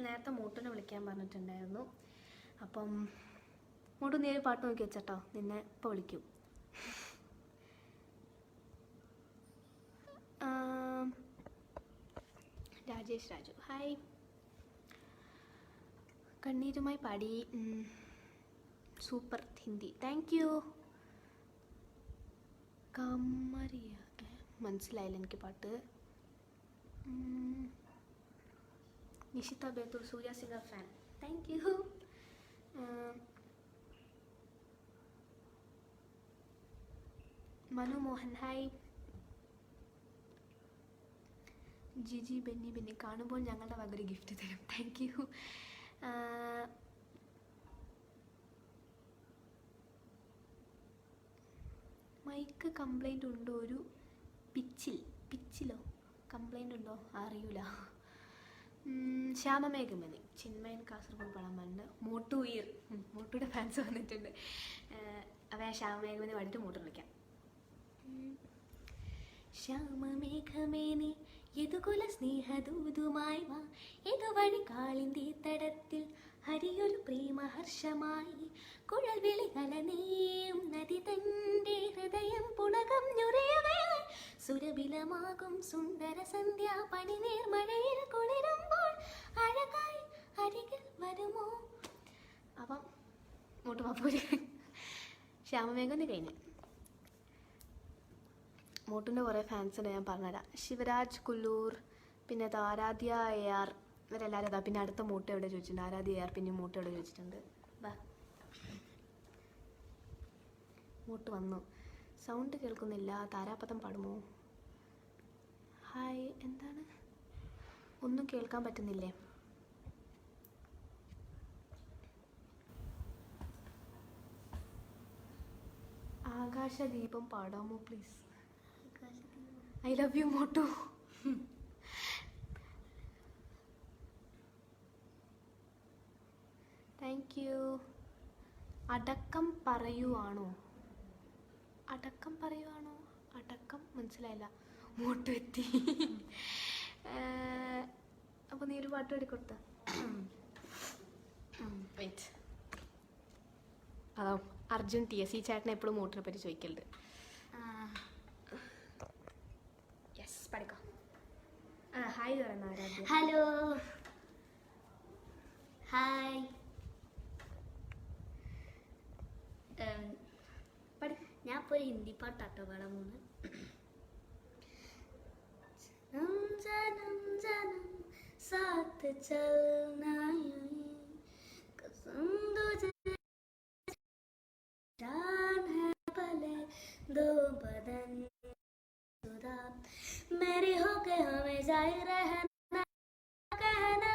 Speaker 1: നേരത്തെ മോട്ടുനെ വിളിക്കാൻ പറഞ്ഞിട്ടുണ്ടായിരുന്നു. അപ്പം മോട്ടു നീ ഒരു പാട്ട് നോക്കി വെച്ചട്ടോ, നിന്നെ ഇപ്പോൾ വിളിക്കും. രാജേഷ് രാജു ഹായ്. കണ്ണീരുമായി പാടി super Hindi. Thank you. Kamariya മനസ്സിലായില്ല എനിക്ക് പാട്ട്. Nishitha Bethur Surya singer fan. Thank you. Manu Mohan hi. Jiji Benny കാണുമ്പോൾ ഞങ്ങളുടെ വകയൊരു ഗിഫ്റ്റ് തരും. Thank you. മൈക്ക് കംപ്ലൈൻ്റ് ഉണ്ടോ? ഒരു പിച്ചിലോ കംപ്ലൈൻ്റ് ഉണ്ടോ അറിയൂല. ശ്യാമമേഘമതി ചിന്മയൻ കാസർഗോഡ് പടം പറഞ്ഞിട്ട് മോട്ടുയുടെ ഫാൻസ് വന്നിട്ടുണ്ട്. അവ ശ്യാമമേഘമതി പാടിയിട്ട് മോട്ടു വിളിക്കാം. ശ്യാമമേഘമേനി യദുകുല സ്നേഹദൂതുമായി വാ, യദുവഴി കാളിന്തി തടത്തിൽ ഹരിയൊരു പ്രേമഹർഷമായി, കുഴൽ വിളികലനേയും നദി തന്റെ ഹൃദയം പുളകം ഞുരയവേ, സുരബിലമാകും സുന്ദര സന്ധ്യ പനിനീർ മഴയിൽ കുളിരുമ്പോൾ അഴകായി അരികിൽ വരുമോ. അപ്പം മോട്ടു പാപ്പൂര് ശ്യാമമേഘം കഴിഞ്ഞ്. മോട്ടുൻ്റെ കുറേ ഫാൻസുണ്ട്, ഞാൻ പറഞ്ഞുതരാം. ശിവരാജ് കുല്ലൂർ, പിന്നെ അത് ആരാധ്യ AR, ഇവരെല്ലാവരും അതാ. പിന്നെ അടുത്ത മോട്ട് എവിടെ ചോദിച്ചിട്ടുണ്ട്, ആരാധ്യ AR. പിന്നെ മോട്ട് എവിടെ ചോദിച്ചിട്ടുണ്ട്. വാ മോട്ട് വന്നു. സൗണ്ട് കേൾക്കുന്നില്ല. താരാപഥം പാടുമോ? ഹായ്. എന്താണ് ഒന്നും കേൾക്കാൻ പറ്റുന്നില്ലേ? ആകാശദീപം പാടാമോ please? I love you Mottu. Thank you. അടക്കം പറയുവാണോ? അടക്കം മനസ്സിലായില്ല. മോട്ടു എത്തി. അപ്പോൾ നീ ഒരു പാട്ട് പാടി കൊടുത്ത.
Speaker 2: വെയിറ്റ്. അതാ അർജുൻ ടി എസ്. ഈ ചേട്ടനെ എപ്പോഴും മോട്ടറിനെ പറ്റി ചോദിക്കലുണ്ട്. യെസ്, പഠിക്കാം. ഹായ് പറയുന്ന ആരാധ്യ.
Speaker 1: Hello hi. ഞാൻ ഇപ്പോൾ ഒരു ഹിന്ദി പാട്ടാട്ടോ പാടാൻ പോകുന്നത്. ജനം ജനം സാത്ത് ചൽനാ कसम तुझे जान है भले दो बदन जुदा मेरी होके हमें जाए रहना कहना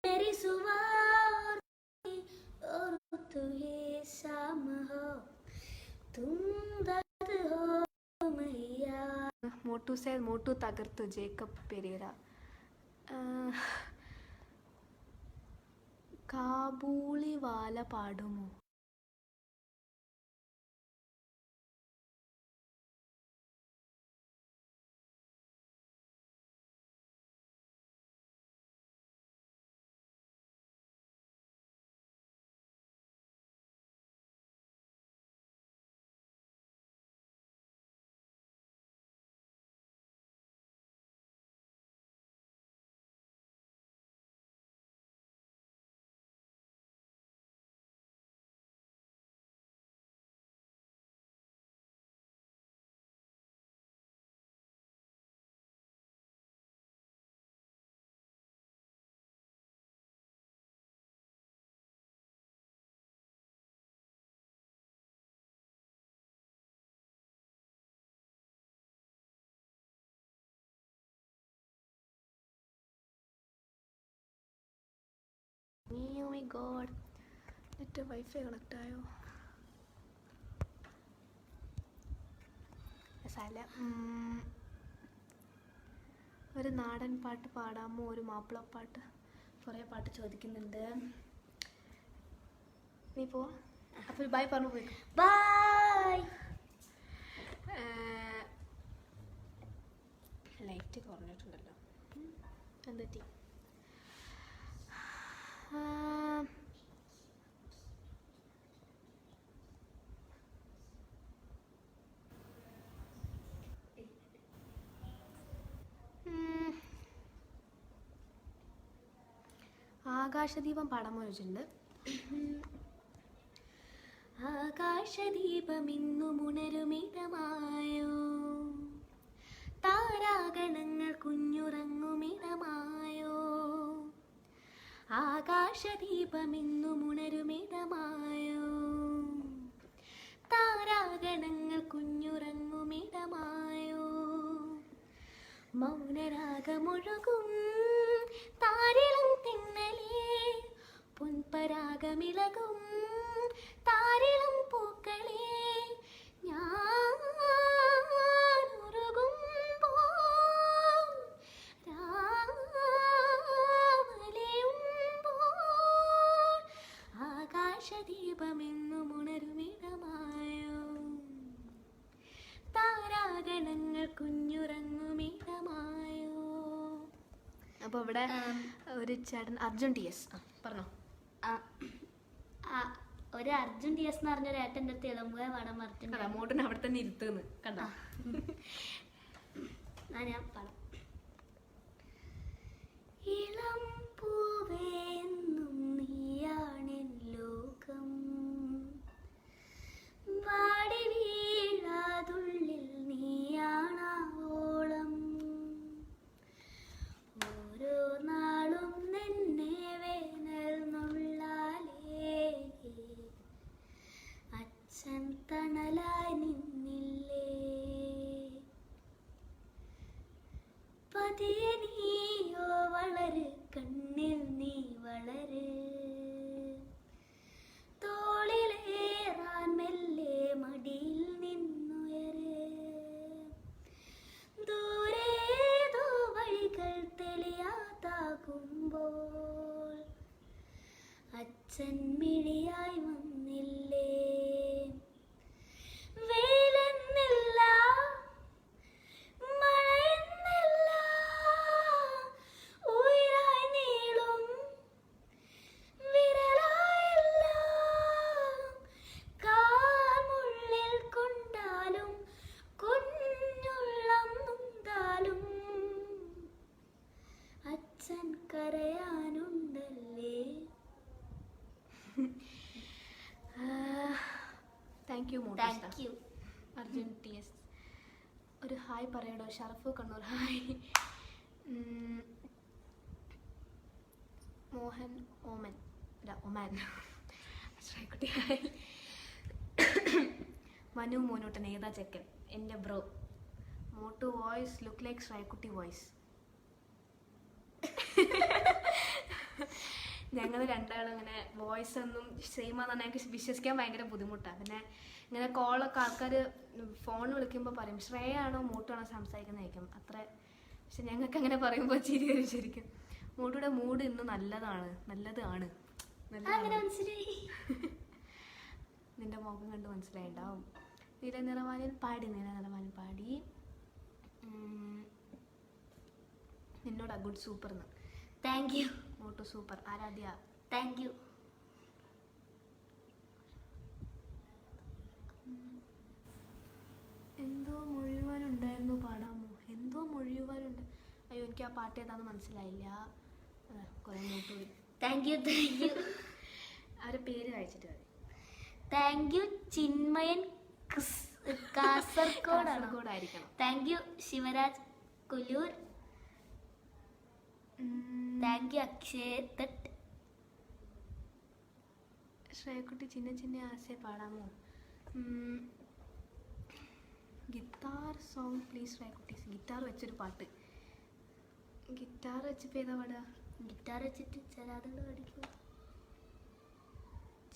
Speaker 1: मेरी सुबह और तू ही शाम हो तुम दर्द हो मैया.
Speaker 2: മോട്ടു സേ മോട്ടു തകർത്തു ജേക്കബ് പെരേര. കാബൂളി വാല പാടുമോ? Oh my god, net wifi connect ആയോ? അല്ല, ഒരു നാടൻ പാട്ട് പാടാമോ? ഒരു മാപ്പിളപ്പാട്ട്. കുറേ പാട്ട് ചോദിക്കുന്നുണ്ട്. നീ പോ. അപ്പോൾ ബൈ പറഞ്ഞു പോയി.
Speaker 1: ബൈ.
Speaker 2: ലൈറ്റ് കുറഞ്ഞിട്ടുണ്ടല്ലോ, എന്തെറ്റി? ആകാശദീപം പാടാമോ ചോദിച്ചിട്ടുണ്ട്.
Speaker 1: ആകാശദീപം ഇന്നും ഉണരുമിടമായോ, താരാഗണങ്ങൾ കുഞ്ഞുറങ്ങുമിടമായോ. ആകാശദീപം ഇന്നും ഉണരുമിടമായോ, താരാഗണങ്ങൾ കുഞ്ഞുറങ്ങുമിടമായോ. മൗനരാഗമൊഴുകും താരിളം തിന്നലേ, പൊൻപരാഗമിളകും താരിളം പൂക്കളേ. ഞാനുരുകുമ്പോൾ രാവലിയുമ്പോൾ ആകാശദീപമെന്നും ഉണരുമിടമായോ, താരാഗണങ്ങൾ കുഞ്ഞുറങ്ങുമിടമായോ.
Speaker 2: അപ്പോൾ ഇവിടെ ഒരു ചേട്ടൻ അർജുൻ ടി എസ് പറഞ്ഞോ.
Speaker 1: ഒരു അർജുൻ ടി എസ് എന്ന് പറഞ്ഞൊരു ഏട്ടൻ്റെ അടുത്ത് ഇളമ്പുക പാടാൻ പറഞ്ഞിട്ടുണ്ട്.
Speaker 2: മോട്ടിന് അവിടെ തന്നെ ഇരുത്തുന്നു കണ്ടോ.
Speaker 1: ഞാൻ പാടാം. ഇളം പൂവേന്നും നീയാണെൻ ലോകം, വാടി വീഴാതുള്ളിൽ നീയാണാവോളം. ഓരോ നാളും നിന്നെ വേനൽ നുള്ളാലേ, അച്ഛൻ തണലായി നിന്നില്ലേ. പതിയെ നീയോ വളര്, കണ്ണിൽ നീ വളര്, തോളിലേറാൻ മെല്ലെ മടിയിൽ നിന്നുയര്. ദൂരേതോ വഴികൾ തെളിയാതാകുമ്പോൾ അച്ഛൻ മിഴിയായി വന്നില്ലേ. വെയിലെന്നില്ല മഴയെന്നില്ല, ഉയരായി നീളും
Speaker 2: thank you Mottu.
Speaker 1: Thank you.
Speaker 2: Arjun T S ഒരു ഹായ് പറയടോ. Sharafu Kannur hi. Mohan Oman Oman Sreekutty hi. Manu Monoottan ഏതാ ചെക്കൻ? എൻ്റെ bro. Mottu voice look like Sreekutty voice. ഞങ്ങൾ രണ്ടാളും ഇങ്ങനെ വോയിസ് ഒന്നും സെയിം ആണെന്ന് എനിക്ക് വിശ്വസിക്കാൻ ഭയങ്കര ബുദ്ധിമുട്ടാണ്. പിന്നെ ഇങ്ങനെ കോളൊക്കെ ആൾക്കാർ ഫോൺ വിളിക്കുമ്പോൾ പറയും ശ്രേയാണോ മോട്ടുവാണോ സംസാരിക്കുന്നതായിരിക്കും അത്ര. പക്ഷെ ഞങ്ങൾക്ക് അങ്ങനെ പറയുമ്പോൾ ചിരി വരും ശരിക്കും. മോട്ടുയുടെ മൂഡ് ഇന്ന് നല്ലതാണ്. നിന്റെ മുഖം കണ്ട് മനസ്സിലായിണ്ടാവും. നിലനിറവാനിൽ പാടി നിന്നോടാ ഗുഡ് സൂപ്പർ എന്ന്.
Speaker 1: Thank you
Speaker 2: Motu super. Aradhya
Speaker 1: thank you.
Speaker 2: എന്തോ മൊഴിയുവാനുണ്ടായിരുന്നു പാടാമോ? എന്തോ മൊഴിയുവാനുണ്ട്. അയ്യോ എനിക്ക് ആ പാട്ട് ഏതാന്ന് മനസ്സിലായില്ല. കുറേ മോട്ടു.
Speaker 1: Thank U.
Speaker 2: അവരുടെ പേര് കഴിച്ചിട്ട് മതി.
Speaker 1: താങ്ക് യു ചിന്മയൻ
Speaker 2: കാസർഗോഡായിരിക്കണം.
Speaker 1: Thank you Shivaraj Kuloor. Thank you Akshay തട്ട്.
Speaker 2: ശ്രേയക്കുട്ടി ചിന്ന ആശയെ പാടാമോ? ഗിറ്റാർ സോങ് പ്ലീസ് ശ്രേയക്കുട്ടി. ഗിറ്റാർ വെച്ചൊരു പാട്ട്. ഗിറ്റാർ വെച്ചപ്പോൾ ഏതാ പാടുക?
Speaker 1: ഗിറ്റാർ വെച്ചിട്ട് ചരാതുകൾ പഠിക്കും.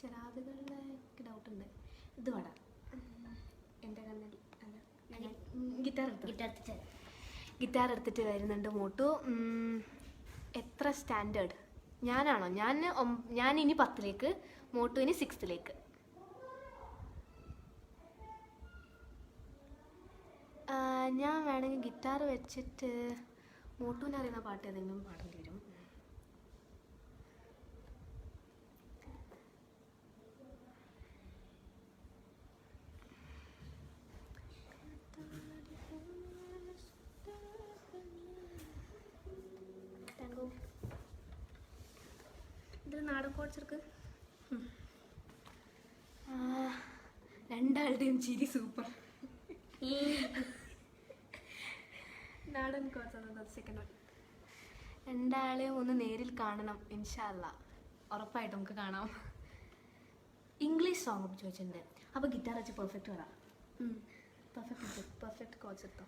Speaker 2: ചരാതുകളുടെ ഡൗട്ടുണ്ട്. ഇത് പാടാം. എൻ്റെ കണ്ണടി ഗിറ്റാർ എടുത്തിട്ട് വരുന്നുണ്ട് മോട്ടു. എത്ര സ്റ്റാൻഡേർഡ്? ഞാനാണോ? ഞാൻ ഇനി 10ലേക്ക്, മോട്ടു ഇനി 6ലേക്ക്. ഞാൻ വേണമെങ്കിൽ ഗിറ്റാർ വെച്ചിട്ട് മോട്ടുവിന് അറിയുന്ന പാട്ട് ഏതെങ്കിലും പാടേണ്ടി വരും. ഇതിൽ നാടൻ കോച്ചർക്ക് രണ്ടാളുടെയും ചിരി സൂപ്പർ. നാടൻ കോച്ച് സെക്കൻഡ് വൺ. രണ്ടാളെയും ഒന്ന് നേരിൽ കാണണം ഇൻഷാ അല്ലാ. ഉറപ്പായിട്ടും നമുക്ക് കാണാം. ഇംഗ്ലീഷ് സോങ് ചോദിച്ചിട്ടുണ്ട്. അപ്പോൾ ഗിറ്റാർ വെച്ച് പെർഫെക്റ്റ് വരാം. പെർഫെക്റ്റ് കോച്ച് എടുത്തോ.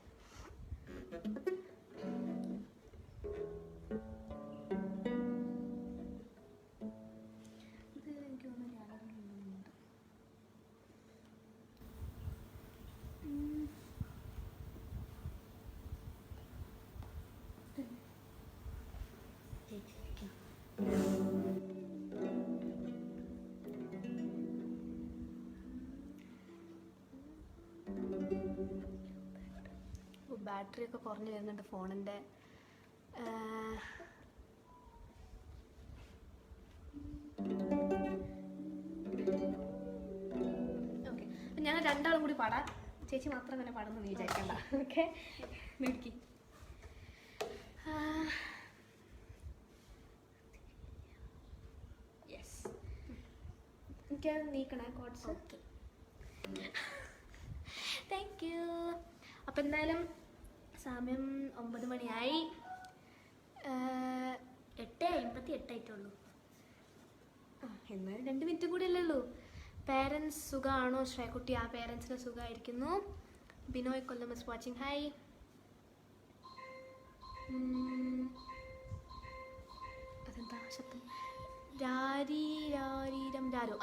Speaker 2: ഇത് എനിക്ക് തോന്നുന്നു ഗാലറിയിലുണ്ട്. ബാറ്ററി ഒക്കെ കുറഞ്ഞു വരുന്നുണ്ട് ഫോണിൻ്റെ. ഓക്കെ, ഞാൻ രണ്ടാളും കൂടി പാടാം. ചേച്ചി മാത്രം തന്നെ പാടുന്നു വിചാരിക്കണ്ട. ഓക്കെ, നോക്കി. യെസ്, എനിക്കത് നീക്കണേ കോഡ്സ്.
Speaker 1: Okay,
Speaker 2: thank you. അപ്പം എന്തായാലും സമയം 9 മണിയായി.
Speaker 1: 8:58 ആയിട്ടുള്ളൂ.
Speaker 2: എന്നാലും 2 മിനിറ്റ് കൂടി അല്ലേ ഉള്ളൂ. പേരൻസ് സുഖമാണോ ശ്രേയക്കുട്ടി? ആ പേരൻസിന് സുഖമായിരിക്കുന്നു. ബിനോയ് കൊല്ലം ഇസ് വാച്ചിങ്. ഹായ്. അതെന്താ ശബ്ദം? രാരീരം രാരോ.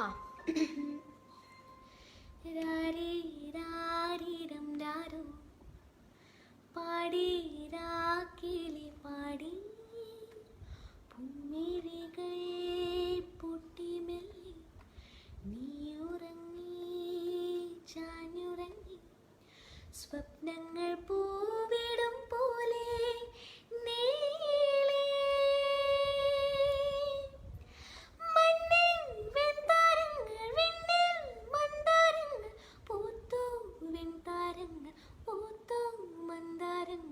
Speaker 1: രാരീരം രാരോ പാടി രാക്കിളി പാടി പുന്നിരികൾ പൊട്ടി മെല്ലി നീയുറങ്ങി ചാഞ്ഞുറങ്ങി സ്വപ്നങ്ങൾ പൂവിടും പോലെ നീളേ മണ്ണിൽ വെൺതാരങ്ങൾ വിണ്ണിൽ മന്ദാരങ്ങൾ പൂത്തു വെൺതാരങ്ങൾ പൂത്തു മന്ദാരങ്ങൾ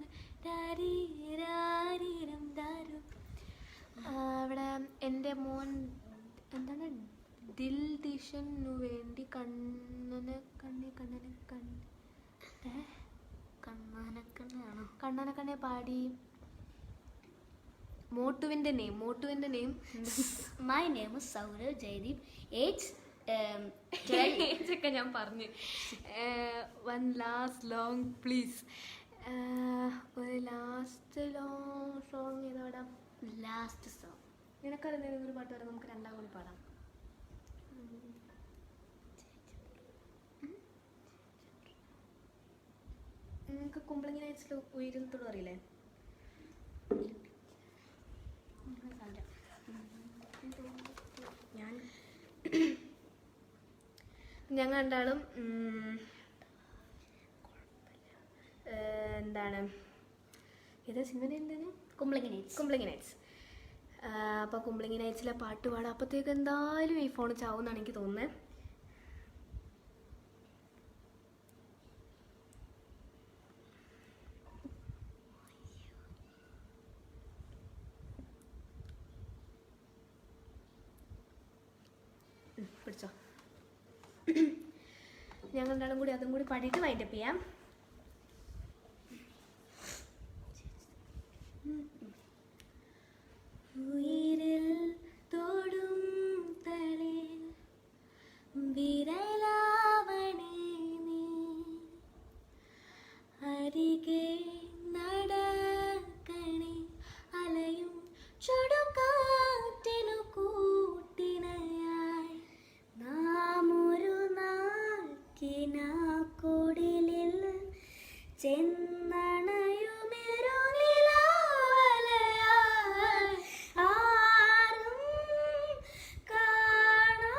Speaker 1: രാരീരം ദാരു.
Speaker 2: അവിടെ എൻ്റെ മോൻ എന്താണ് ദിൽ ദിഷനു വേണ്ടി കണ്ണനെ കണ്ണനെ പാടി. മോട്ടുവിന്റെ name
Speaker 1: My name is Saurav Jaydeep. Age 12.
Speaker 2: ഒക്കെ ഞാൻ പറഞ്ഞു. One last long please. ഒരു ലാസ്റ്റ് ലോങ് സോങ് ഏതാടാ?
Speaker 1: Last song.
Speaker 2: നിനക്കറിയുന്ന ഒരു പാട്ട് വരെ നമുക്ക് രണ്ടാം കൂടി പാടാം. നിങ്ങൾക്ക് കുമ്പളങ്ങി നൈറ്റ്സിൽ ഉയരത്തോട് അറിയില്ലേ? ഞങ്ങൾ രണ്ടാളും എന്താണ് ഏതാ സിനിമ എന്താണ്? കുമ്പളങ്ങി നൈറ്റ്സ്. അപ്പോൾ കുമ്പളങ്ങി നൈറ്റ്സിലെ പാട്ട് പാടാം. അപ്പോഴത്തേക്ക് എന്തായാലും ഈ ഫോൺ ചാവുമെന്നാണ് എനിക്ക് തോന്നുന്നത്. പിടിച്ചോ. ഞങ്ങൾ രണ്ടാളും കൂടി അതും കൂടി പാടിയിട്ട് വൈൻഡപ്പ് ചെയ്യാം. ഉയിരിൽ തോടും തളിൽ വിരലാവണേ നീ അരികെ നടക്കണേ അലയും ചുടുകാറ്റിനു കൂട്ടിനയായി
Speaker 1: നാം ഒരു നാൾ കിനാക്കുടിലിൽ ചെന്നണയുമിരുനിലാവലയായി ആരും കാണാ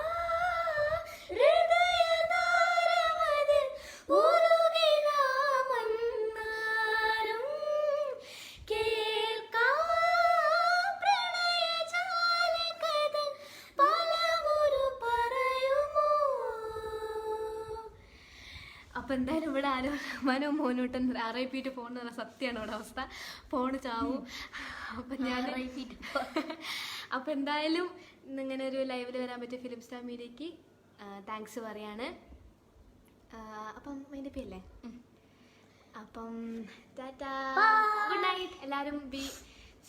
Speaker 1: ഹൃദയതാരമതിൽ ഉരുകി നാമന്നാരും കേൾക്കാ പ്രണയജാലകഥ പലവുരു പറയുമോ.
Speaker 2: അപ്പം എന്തായാലും ഇവിടെ ആരോ മനോ മോനോട്ടൻ RIP ഫോൺ എന്ന് പറഞ്ഞാൽ സത്യമാണ് ഇവിടെ അവസ്ഥ. ഫോൺ ചാവും. അപ്പം ഞാൻ അപ്പം എന്തായാലും ഇന്നിങ്ങനെ ഒരു ലൈവിൽ വരാൻ പറ്റിയ ഫിലിം സ്റ്റാർ മീഡിയയ്ക്ക് താങ്ക്സ് പറയാണ്. അപ്പം അതിൻ്റെ പേരല്ലേ? അപ്പം ടാറ്റാ, ഗുഡ് നൈറ്റ്. എല്ലാവരും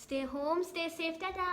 Speaker 2: stay home, stay safe. Tata.